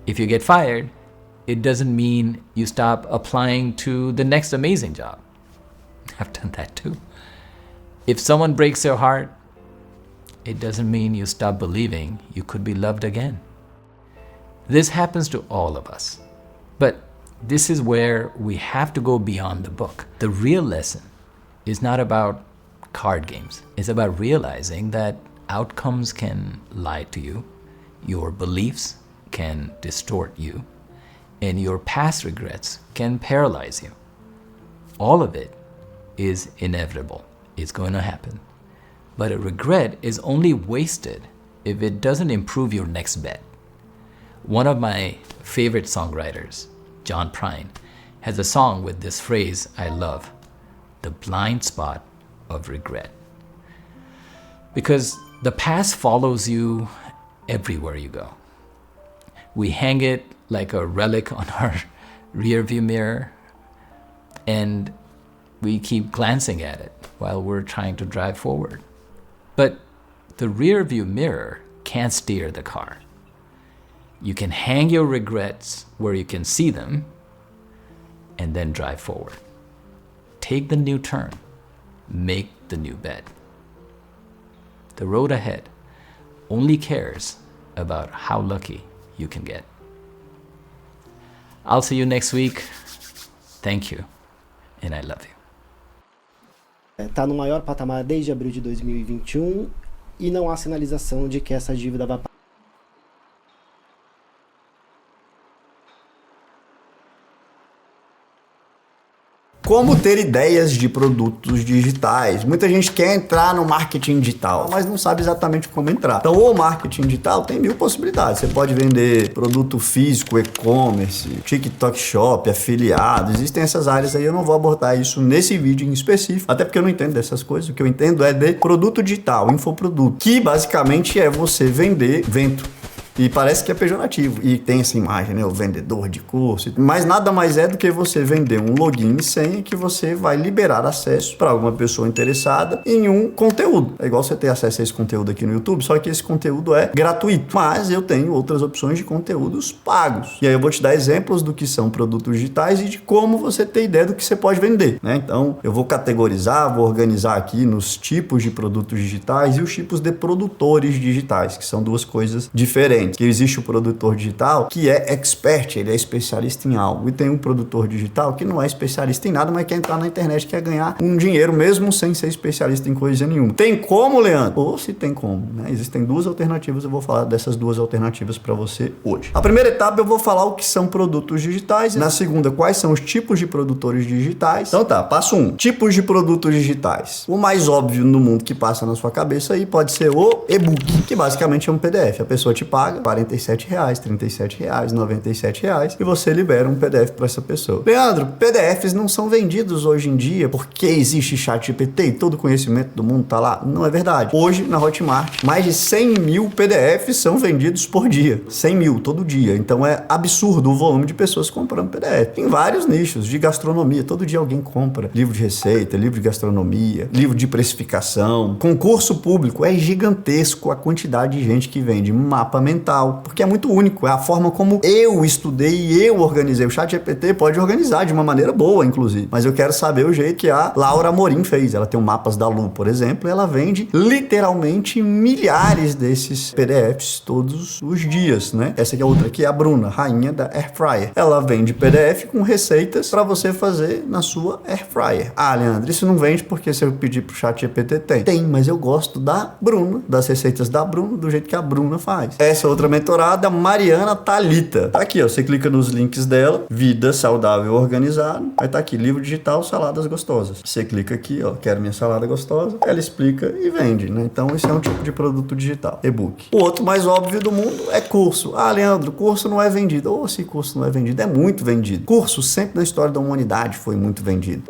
If you get fired, it doesn't mean you stop applying to the next amazing job. I've done that too. If someone breaks your heart, it doesn't mean you stop believing you could be loved again. This happens to all of us. But this is where we have to go beyond the book. The real lesson is not about card games. It's about realizing that outcomes can lie to you, your beliefs can distort you, and your past regrets can paralyze you. All of it is inevitable. It's going to happen. But a regret is only wasted if it doesn't improve your next bet. One of my favorite songwriters, John Prine, has a song with this phrase I love: the blind spot of regret. Because the past follows you everywhere you go. We hang it like a relic on our rearview mirror, and we keep glancing at it while we're trying to drive forward. But the rearview mirror can't steer the car. You can hang your regrets where you can see them and then drive forward. Take the new turn. Make the new bet. The road ahead only cares about how lucky you can get. I'll see you next week. Thank you, and I love you. Está no maior patamar desde abril de 2021 e não há sinalização de que essa dívida vai Como ter ideias de produtos digitais. Muita gente quer entrar no marketing digital, mas não sabe exatamente como entrar. Então, o marketing digital tem 1000 possibilidades. Você pode vender produto físico, e-commerce, TikTok Shop, afiliado. Existem essas áreas aí, eu não vou abordar isso nesse vídeo em específico, até porque eu não entendo dessas coisas. O que eu entendo é de produto digital, infoproduto, que basicamente é você vender vento. E parece que é pejorativo. E tem essa imagem, né? O vendedor de curso. Mas nada mais é do que você vender um login e senha que você vai liberar acesso para alguma pessoa interessada em um conteúdo. É igual você ter acesso a esse conteúdo aqui no YouTube, só que esse conteúdo é gratuito. Mas eu tenho outras opções de conteúdos pagos. E aí eu vou te dar exemplos do que são produtos digitais e de como você ter ideia do que você pode vender, né? Então, eu vou categorizar, vou organizar aqui nos tipos de produtos digitais e os tipos de produtores digitais, que são duas coisas diferentes. diferentes. Que existe o produtor digital que é expert, ele é especialista em algo. E tem um produtor digital que não é especialista em nada, mas quer entrar na internet, quer ganhar um dinheiro mesmo sem ser especialista em coisa nenhuma. Tem como, Leandro? Ou se tem como, né? Existem duas alternativas, eu vou falar dessas duas alternativas para você hoje. A primeira etapa eu vou falar o que são produtos digitais. Na segunda, quais são os tipos de produtores digitais. Então tá, passo 1. Tipos de produtos digitais. O mais óbvio no mundo que passa na sua cabeça aí pode ser o e-book, que basicamente é um PDF. A pessoa te paga R$ 47, R$ 37, R$ 97 e você libera um PDF para essa pessoa. Leandro, PDFs não são vendidos hoje em dia porque existe ChatGPT e todo o conhecimento do mundo tá lá? Não é verdade. Hoje, na Hotmart, mais de 100 mil PDFs são vendidos por dia. 100 mil, todo dia. Então é absurdo o volume de pessoas comprando PDF. Em vários nichos, de gastronomia, todo dia alguém compra livro de receita, livro de gastronomia, livro de precificação. Concurso público, é gigantesco a quantidade de gente que vende mapa mental, porque é muito único, é a forma como eu estudei e eu organizei. O ChatGPT pode organizar de uma maneira boa, inclusive, mas eu quero saber o jeito que a Laura Amorim fez. Ela tem o Mapas da Lu, por exemplo, e ela vende literalmente milhares desses PDFs todos os dias, né? Essa aqui é outra, que é a Bruna, rainha da Air Fryer. Ela vende PDF com receitas para você fazer na sua Air Fryer. Ah, Leandro, isso não vende porque se eu pedir pro ChatGPT tem, mas eu gosto da Bruna, das receitas da Bruna, do jeito que a Bruna faz. Essa outra mentorada, Mariana Thalita. Tá aqui, ó, você clica nos links dela, vida saudável organizada, vai estar aqui, livro digital, saladas gostosas. Você clica aqui, ó, quero minha salada gostosa, ela explica e vende, né? Então esse é um tipo de produto digital, e-book. O outro mais óbvio do mundo é curso. Ah, Leandro, curso não é vendido. Ou se curso não é vendido, é muito vendido. Curso sempre na história da humanidade foi muito vendido.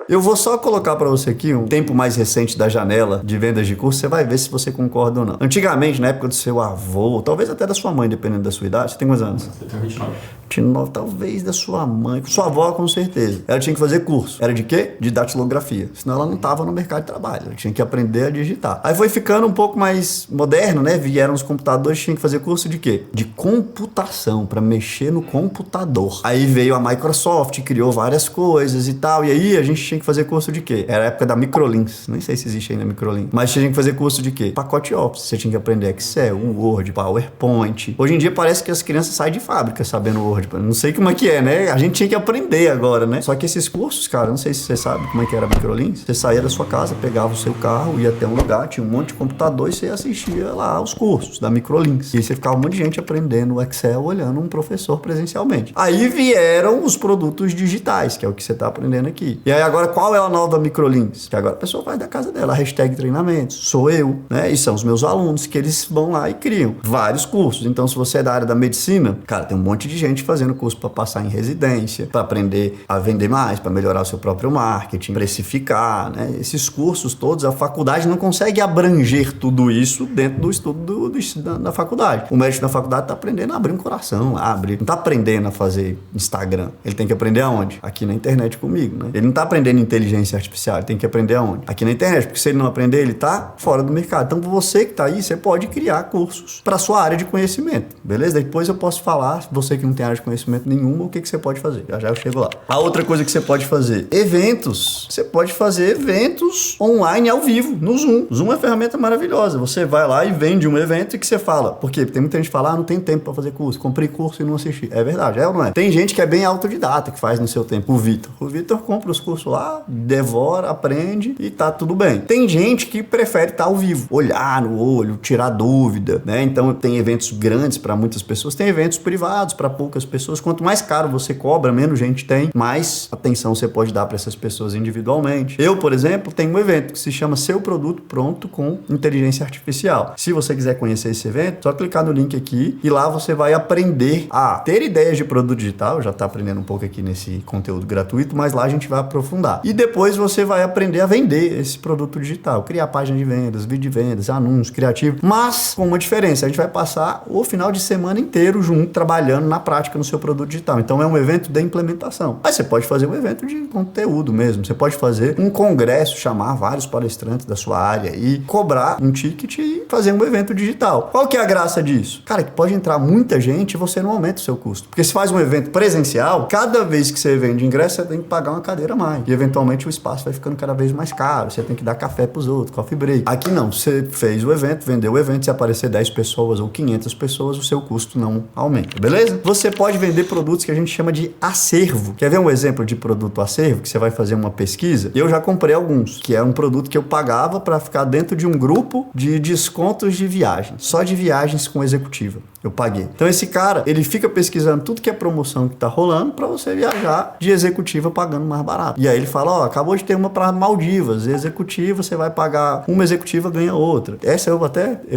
Eu vou só colocar para você aqui um tempo mais recente da janela de vendas de curso, você vai ver se você concorda ou não. Antigamente, na época do seu avô, talvez até da sua mãe, dependendo da sua idade, você tem quantos anos? Eu tenho 29. 29, talvez da sua mãe, sua avó com certeza. Ela tinha que fazer curso. Era de quê? De datilografia. Senão ela não estava no mercado de trabalho. Ela tinha que aprender a digitar. Aí foi ficando um pouco mais moderno, né? Vieram os computadores, tinha que fazer curso de quê? De computação, para mexer no computador. Aí veio a Microsoft, criou várias coisas e tal. E aí a gente tinha que fazer curso de quê? Era a época da Microlinks. Nem sei se existe ainda Microlinks. Mas tinha que fazer curso de quê? Pacote Office. Você tinha que aprender Excel, Word, PowerPoint. Hoje em dia parece que as crianças saem de fábrica sabendo Word. Não sei como é que é, né? A gente tinha que aprender agora, né? Só que esses cursos, cara, não sei se você sabe como é que era a Microlinks. Você saía da sua casa, pegava o seu carro, ia até um lugar, tinha um monte de computador e você assistia lá os cursos da Microlinks. E aí você ficava um monte de gente aprendendo o Excel, olhando um professor presencialmente. Aí vieram os produtos digitais, que é o que você tá aprendendo aqui. E aí agora, qual é a nova Microlinks? Que agora a pessoa vai da casa dela, a hashtag treinamentos, sou eu, né? E são os meus alunos que eles vão lá e criam vários cursos. Então, se você é da área da medicina, cara, tem um monte de gente fazendo curso para passar em residência, para aprender a vender mais, para melhorar o seu próprio marketing, precificar, né? Esses cursos todos, a faculdade não consegue abranger tudo isso dentro do estudo da faculdade. O médico da faculdade está aprendendo a abrir um coração, não está aprendendo a fazer Instagram. Ele tem que aprender aonde? Aqui na internet comigo, né? Ele não está aprendendo inteligência artificial, ele tem que aprender aonde? Aqui na internet, porque se ele não aprender, ele está fora do mercado. Então, você que está aí, você pode criar cursos para sua área de conhecimento, beleza? Depois eu posso falar, você que não tem área de conhecimento nenhuma, o que você pode fazer. Já eu chego lá. A outra coisa que você pode fazer, eventos. Você pode fazer eventos online ao vivo, no Zoom. Zoom é uma ferramenta maravilhosa. Você vai lá e vende um evento e que você fala. Porque tem muita gente que fala, não tem tempo para fazer curso. Comprei curso e não assisti. É verdade, é ou não é? Tem gente que é bem autodidata, que faz no seu tempo. O Vitor compra os cursos lá, devora, aprende e tá tudo bem. Tem gente que prefere estar ao vivo, olhar no olho, tirar dúvida, né? Então tem eventos grandes para muitas pessoas, tem eventos privados para poucas pessoas. Quanto mais caro você cobra, menos gente tem, mais atenção você pode dar para essas pessoas individualmente. Eu, por exemplo, tenho um evento que se chama Seu Produto Pronto com Inteligência Artificial. Se você quiser conhecer esse evento, só clicar no link aqui e lá você vai aprender a ter ideias de produto digital. Já está aprendendo um pouco aqui nesse conteúdo gratuito, mas lá a gente vai aprofundar. E depois você vai aprender a vender esse produto digital, criar página de vendas, vídeo de vendas, anúncios, criativo, mas com uma diferença, a gente vai passar o final de semana inteiro junto, trabalhando na prática no seu produto digital. Então é um evento de implementação. Mas você pode fazer um evento de conteúdo mesmo, você pode fazer um congresso, chamar vários palestrantes da sua área e cobrar um ticket e fazer um evento digital. Qual que é a graça disso? Cara, que pode entrar muita gente e você não aumenta o seu custo. Porque se faz um evento presencial, cada vez que você vende ingresso, você tem que pagar uma cadeira a mais. E eventualmente o espaço vai ficando cada vez mais caro, você tem que dar café pros outros, coffee break. Aqui não, você fez o evento, vendeu o evento, se aparecer 10 pessoas ou 500 pessoas, o seu custo não aumenta, beleza? Você pode vender produtos que a gente chama de acervo. Quer ver um exemplo de produto acervo, que você vai fazer uma pesquisa? Eu já comprei alguns, que é um produto que eu pagava para ficar dentro de um grupo de descontos de viagens, só de viagens com executiva. Eu paguei. Então esse cara, ele fica pesquisando tudo que é promoção que tá rolando para você viajar de executiva pagando mais barato. E aí ele fala, ó, acabou de ter uma para Maldivas, executiva, você vai pagar uma executiva, ganha outra. Essa eu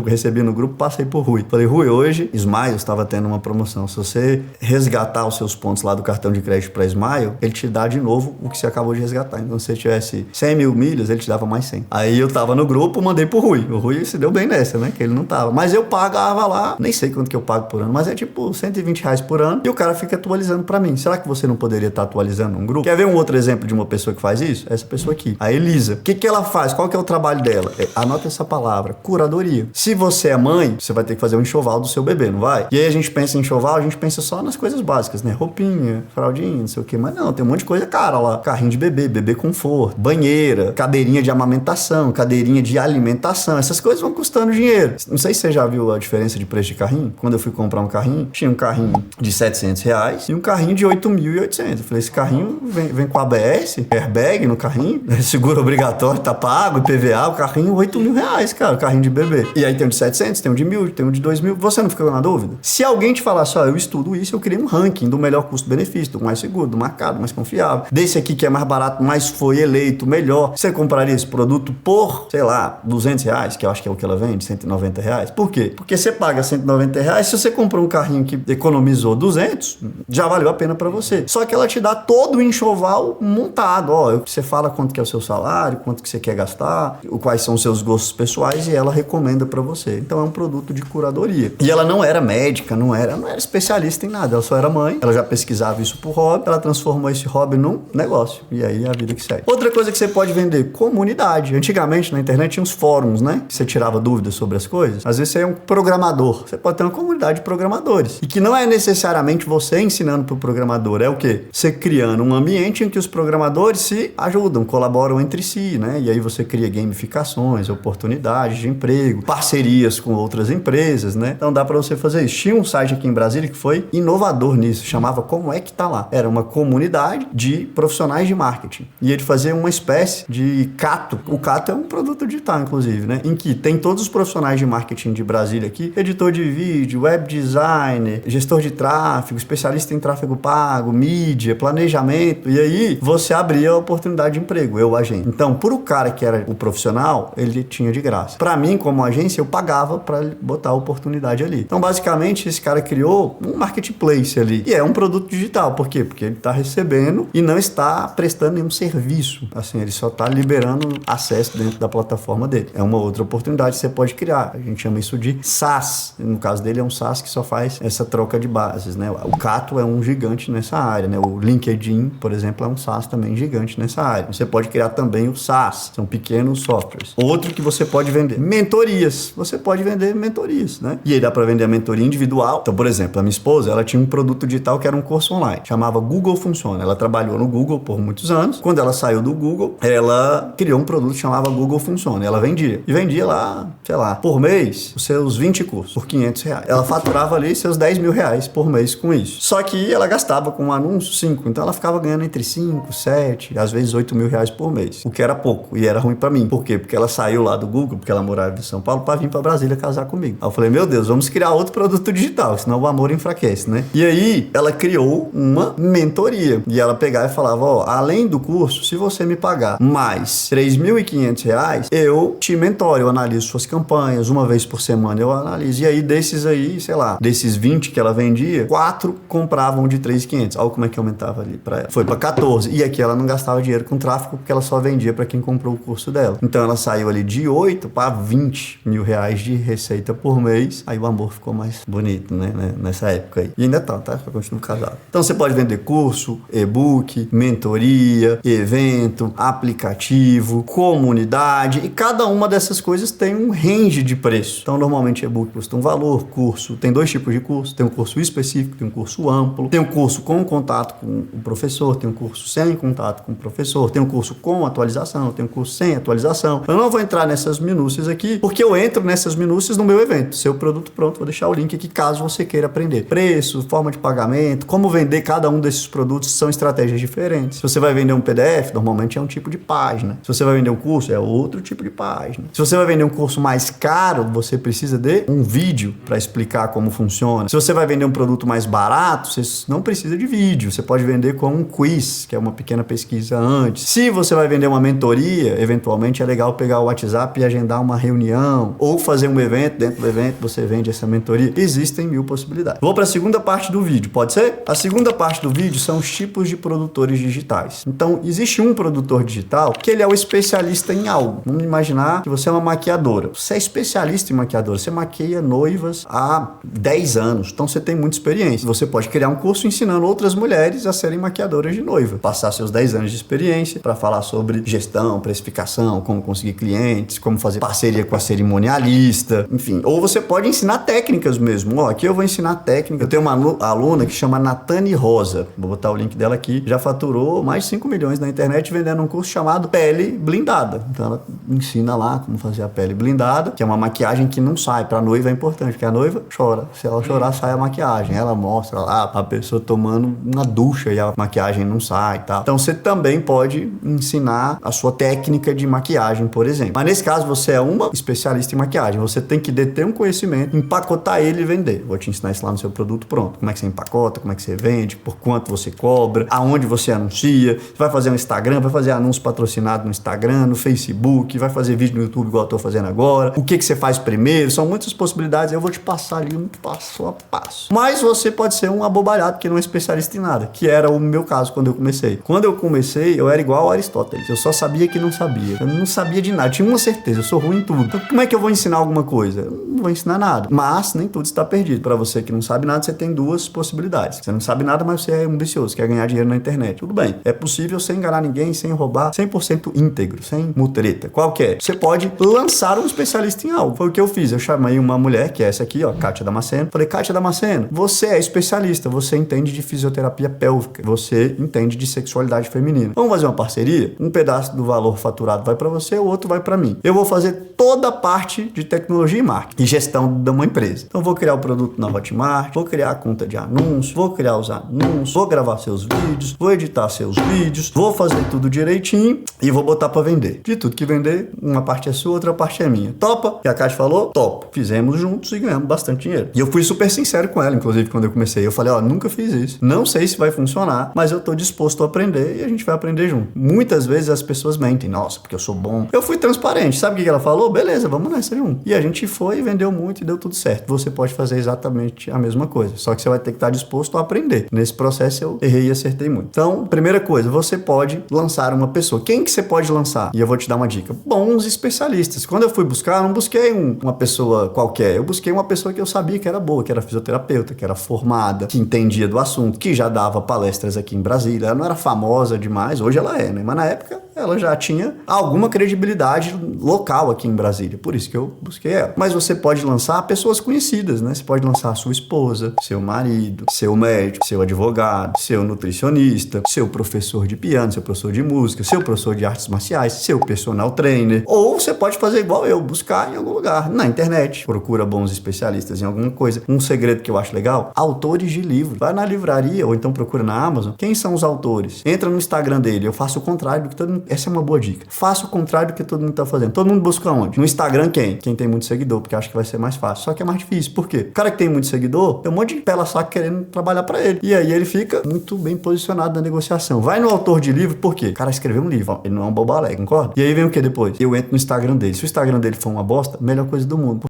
recebi no grupo, passei por Rui. Falei, Rui, hoje Smile estava tendo uma promoção. Se você resgatar os seus pontos lá do cartão de crédito para Smile, ele te dá de novo o que você acabou de resgatar. Então se você tivesse 100 mil milhas, ele te dava mais 100. Aí eu tava no grupo, mandei pro Rui. O Rui se deu bem nessa, né? Que ele não tava. Mas eu pagava lá, nem sei quanto que eu pago por ano, mas é tipo R$120 por ano e o cara fica atualizando pra mim. Será que você não poderia estar atualizando um grupo? Quer ver um outro exemplo de uma pessoa que faz isso? Essa pessoa aqui, a Elisa. O que ela faz? Qual que é o trabalho dela? Anota essa palavra, curadoria. Se você é mãe, você vai ter que fazer um enxoval do seu bebê, não vai? E aí a gente pensa em enxoval, a gente pensa só nas coisas básicas, né? Roupinha, fraldinha, não sei o que, mas não, tem um monte de coisa cara lá. Carrinho de bebê, bebê conforto, banheira, cadeirinha de amamentação, cadeirinha de alimentação, essas coisas vão custando dinheiro. Não sei se você já viu a diferença de preço de carrinho. Quando eu fui comprar um carrinho, tinha um carrinho de R$700 e um carrinho de 8.800. Eu falei, esse carrinho vem com ABS, airbag no carrinho, seguro obrigatório, tá pago, IPVA, o carrinho R$8.000, cara, o carrinho de bebê. E aí tem um de 700, tem um de 1.000, tem um de 2.000. Você não ficou na dúvida? Se alguém te falar só, eu estudo isso, eu criei um ranking do melhor custo-benefício, do mais seguro, do mais caro, mais confiável. Desse aqui que é mais barato, mas foi eleito melhor. Você compraria esse produto por, sei lá, R$200, que eu acho que é o que ela vende, R$190. Por quê? Porque você paga R$190, se você comprou um carrinho que economizou 200, já valeu a pena para você. Só que ela te dá todo o enxoval montado, ó, você fala quanto que é o seu salário, quanto que você quer gastar, quais são os seus gostos pessoais e ela recomenda para você. Então é um produto de curadoria. E ela não era médica, não era especialista em nada, ela só era mãe, ela já pesquisava isso por hobby, ela transformou esse hobby num negócio. E aí é a vida que segue. Outra coisa que você pode vender, comunidade. Antigamente na internet tinha uns fóruns, né? Que você tirava dúvidas sobre as coisas. Às vezes você é um programador, você pode ter uma comunidade de programadores. E que não é necessariamente você ensinando para o programador, é o quê? Você criando um ambiente em que os programadores se ajudam, colaboram entre si, né? E aí você cria gamificações, oportunidades de emprego, parcerias com outras empresas, né? Então dá para você fazer isso. Tinha um site aqui em Brasília que foi inovador nisso, chamava Como é que tá lá? Era uma comunidade de profissionais de marketing. E ele fazia uma espécie de Cato. O Cato é um produto digital, inclusive, né? Em que tem todos os profissionais de marketing de Brasília aqui, editor de vídeo, web designer, gestor de tráfego, especialista em tráfego pago, mídia, planejamento. E aí você abria a oportunidade de emprego, eu, agente. Então, por o cara que era o profissional, ele tinha de graça. Para mim, como agência, eu pagava para botar a oportunidade ali. Então, basicamente, esse cara criou um marketplace ali. E é um produto digital. Por quê? Porque ele está recebendo e não está prestando nenhum serviço. Assim, ele só está liberando acesso dentro da plataforma dele. É uma outra oportunidade que você pode criar. A gente chama isso de SaaS. No caso dele, é um SaaS que só faz essa troca de bases, né? O Cato é um gigante nessa área, né? O LinkedIn, por exemplo, é um SaaS também gigante nessa área. Você pode criar também o SaaS. São pequenos softwares. Outro que você pode vender, mentorias. Você pode vender mentorias, né? E aí dá para vender a mentoria individual. Então, por exemplo, a minha esposa, ela tinha um produto digital que era um curso online. Chamava Google Funciona. Ela trabalhou no Google por muitos anos. Quando ela saiu do Google, ela criou um produto que chamava Google Funciona. Ela vendia. E vendia lá, sei lá, por mês, os seus 20 cursos, por R$500. Ela faturava ali seus R$10.000 por mês com isso. Só que ela gastava com um anúncio 5. Então ela ficava ganhando entre 5, 7, às vezes R$8.000 por mês. O que era pouco. E era ruim pra mim. Por quê? Porque ela saiu lá do Google, porque ela morava em São Paulo, pra vir pra Brasília casar comigo. Aí eu falei, meu Deus, vamos criar outro produto digital, senão o amor enfraquece, né? E aí ela criou uma mentoria. E ela pegava e falava, ó, além do curso, se você me pagar mais R$3.500, eu te mentoro, eu analiso suas campanhas, uma vez por semana eu analiso. E aí desses aí, sei lá, desses 20 que ela vendia, 4 compravam de R$3.500. Olha como é que aumentava ali pra ela. Foi pra 14. E aqui ela não gastava dinheiro com tráfego, porque ela só vendia pra quem comprou o curso dela. Então ela saiu ali de 8 para R$20.000 de receita por mês. Aí o amor ficou mais bonito, né? Nessa época aí. E ainda tá? Eu continuo casado. Então você pode vender curso, e-book, mentoria, evento, aplicativo, comunidade. E cada uma dessas coisas tem um range de preço. Então normalmente e-book custa um valor, curso curso, tem 2 tipos de curso, tem um curso específico, tem um curso amplo, tem um curso com contato com o professor, tem um curso sem contato com o professor, tem um curso com atualização, tem um curso sem atualização. Eu não vou entrar nessas minúcias aqui, porque eu entro nessas minúcias no meu evento. Seu produto pronto, vou deixar o link aqui caso você queira aprender. Preço, forma de pagamento, como vender cada um desses produtos, são estratégias diferentes. Se você vai vender um PDF, normalmente é um tipo de página. Se você vai vender um curso, é outro tipo de página. Se você vai vender um curso mais caro, você precisa de um vídeo para explicar como funciona. Se você vai vender um produto mais barato, você não precisa de vídeo. Você pode vender com um quiz, que é uma pequena pesquisa antes. Se você vai vender uma mentoria, eventualmente é legal pegar o WhatsApp e agendar uma reunião, ou fazer um evento, dentro do evento você vende essa mentoria. Existem 1000 possibilidades. Vou para a segunda parte do vídeo, pode ser? A segunda parte do vídeo são os tipos de produtores digitais. Então, existe um produtor digital que ele é o especialista em algo. Vamos imaginar que você é uma maquiadora. Você é especialista em maquiadora. Você maquia noivas há 10 anos. Então, você tem muita experiência. Você pode criar um curso ensinando outras mulheres a serem maquiadoras de noiva. Passar seus 10 anos de experiência para falar sobre gestão, precificação, como conseguir clientes, como fazer parceria com a cerimonialista, enfim. Ou você pode ensinar técnicas mesmo. Ó, aqui eu vou ensinar técnica. Eu tenho uma aluna que chama Natane Rosa. Vou botar o link dela aqui. Já faturou mais de 5 milhões na internet vendendo um curso chamado Pele Blindada. Então ela ensina lá como fazer a pele blindada, que é uma maquiagem que não sai. Pra noiva é importante, porque a noiva chora. Se ela chorar, sai a maquiagem. Ela mostra lá a pessoa tomando uma ducha e a maquiagem não sai e tal. Então você também pode ensinar a sua técnica de maquiagem, por exemplo. Mas nesse caso você é uma especialista em maquiagem. Você tem que deter um conhecimento, empacotar ele e vender. Vou te ensinar isso lá no seu produto pronto. Como é que você empacota, como é que você vende, por quanto você cobra, aonde você anuncia. Você vai fazer um Instagram, vai fazer anúncio patrocinado no Instagram, no Facebook, vai fazer vídeo no YouTube igual eu tô fazendo agora. O que você faz primeiro? São muitas possibilidades. Eu vou te passar ali um passo a passo. Mas você pode ser um abobalhado que não é especialista em nada, que era o meu caso quando eu comecei. Quando eu comecei, eu era igual ao Aristóteles. Eu só sabia que não sabia. Eu não sabia de nada. Eu tinha uma certeza. Eu sou ruim em tudo. Então, como é que eu vou ensinar alguma coisa? Eu não vou ensinar nada. Mas nem tudo está perdido. Para você que não sabe nada, você tem 2 possibilidades. Você não sabe nada, mas você é ambicioso, quer ganhar dinheiro na internet. Tudo bem. É possível sem enganar ninguém, sem roubar, 100% íntegro, sem mutreta. Qual que é? Você pode lançar um especialista em algo. Foi o que eu fiz. Eu chamei uma mulher, que é essa aqui, ó, Kátia Damasceno. Falei, Kátia Damasceno, você é especialista, você entende de fisioterapia pélvica, você entende de sexualidade feminina. Vamos fazer uma parceria? Um pedaço do valor faturado vai para você, o outro vai para mim. Eu vou fazer toda a parte de tecnologia e marketing e gestão de uma empresa. Então, vou criar o produto na Hotmart, vou criar a conta de anúncios, vou criar os anúncios, vou gravar seus vídeos, vou editar seus vídeos, vou fazer tudo direitinho e vou botar para vender. De tudo que vender, uma parte é sua, outra parte é minha. Topa? Que a Kátia falou? Topo. Fizemos juntos e ganhamos bastante dinheiro. E eu fui super sincero com ela, inclusive, quando eu comecei. Eu falei, ó, nunca fiz isso. Não sei se vai funcionar, mas eu tô disposto a aprender e a gente vai aprender junto. Muitas vezes as pessoas mentem. Nossa, porque eu sou bom. Eu fui transparente. Sabe o que ela falou? Beleza, vamos nessa junto. E a gente foi, vendeu muito e deu tudo certo. Você pode fazer exatamente a mesma coisa. Só que você vai ter que estar disposto a aprender. Nesse processo eu errei e acertei muito. Então, primeira coisa, você pode lançar uma pessoa. Quem que você pode lançar? E eu vou te dar uma dica. Bons especialistas. Quando eu fui buscar, eu não busquei uma pessoa qualquer. Eu busquei uma pessoa que eu sabia que era boa, que era fisioterapeuta, que era formada, que entendia do assunto, que já dava palestras aqui em Brasília. Ela não era famosa demais, hoje ela é, né? Mas na época ela já tinha alguma credibilidade local aqui em Brasília. Por isso que eu busquei ela. Mas você pode lançar pessoas conhecidas, né? Você pode lançar a sua esposa, seu marido, seu médico, seu advogado, seu nutricionista, seu professor de piano, seu professor de música, seu professor de artes marciais, seu personal trainer. Ou você pode fazer igual eu, buscar em algum lugar, na internet. Procura bons especialistas em alguma coisa. Um segredo que eu acho legal, autores de livros. Vai na livraria ou então procura na Amazon. Quem são os autores? Entra no Instagram dele. Eu faço o contrário do que todo mundo... Essa é uma boa dica. Faça o contrário do que todo mundo tá fazendo. Todo mundo busca onde? No Instagram quem? Quem tem muito seguidor, porque acho que vai ser mais fácil. Só que é mais difícil. Por quê? O cara que tem muito seguidor, tem um monte de pela saco querendo trabalhar pra ele. E aí ele fica muito bem posicionado na negociação. Vai no autor de livro, por quê? O cara escreveu um livro. Ele não é um bobalé, concorda? E aí vem o que depois? Eu entro no Instagram dele. Se o Instagram dele for uma bosta, melhor coisa do mundo.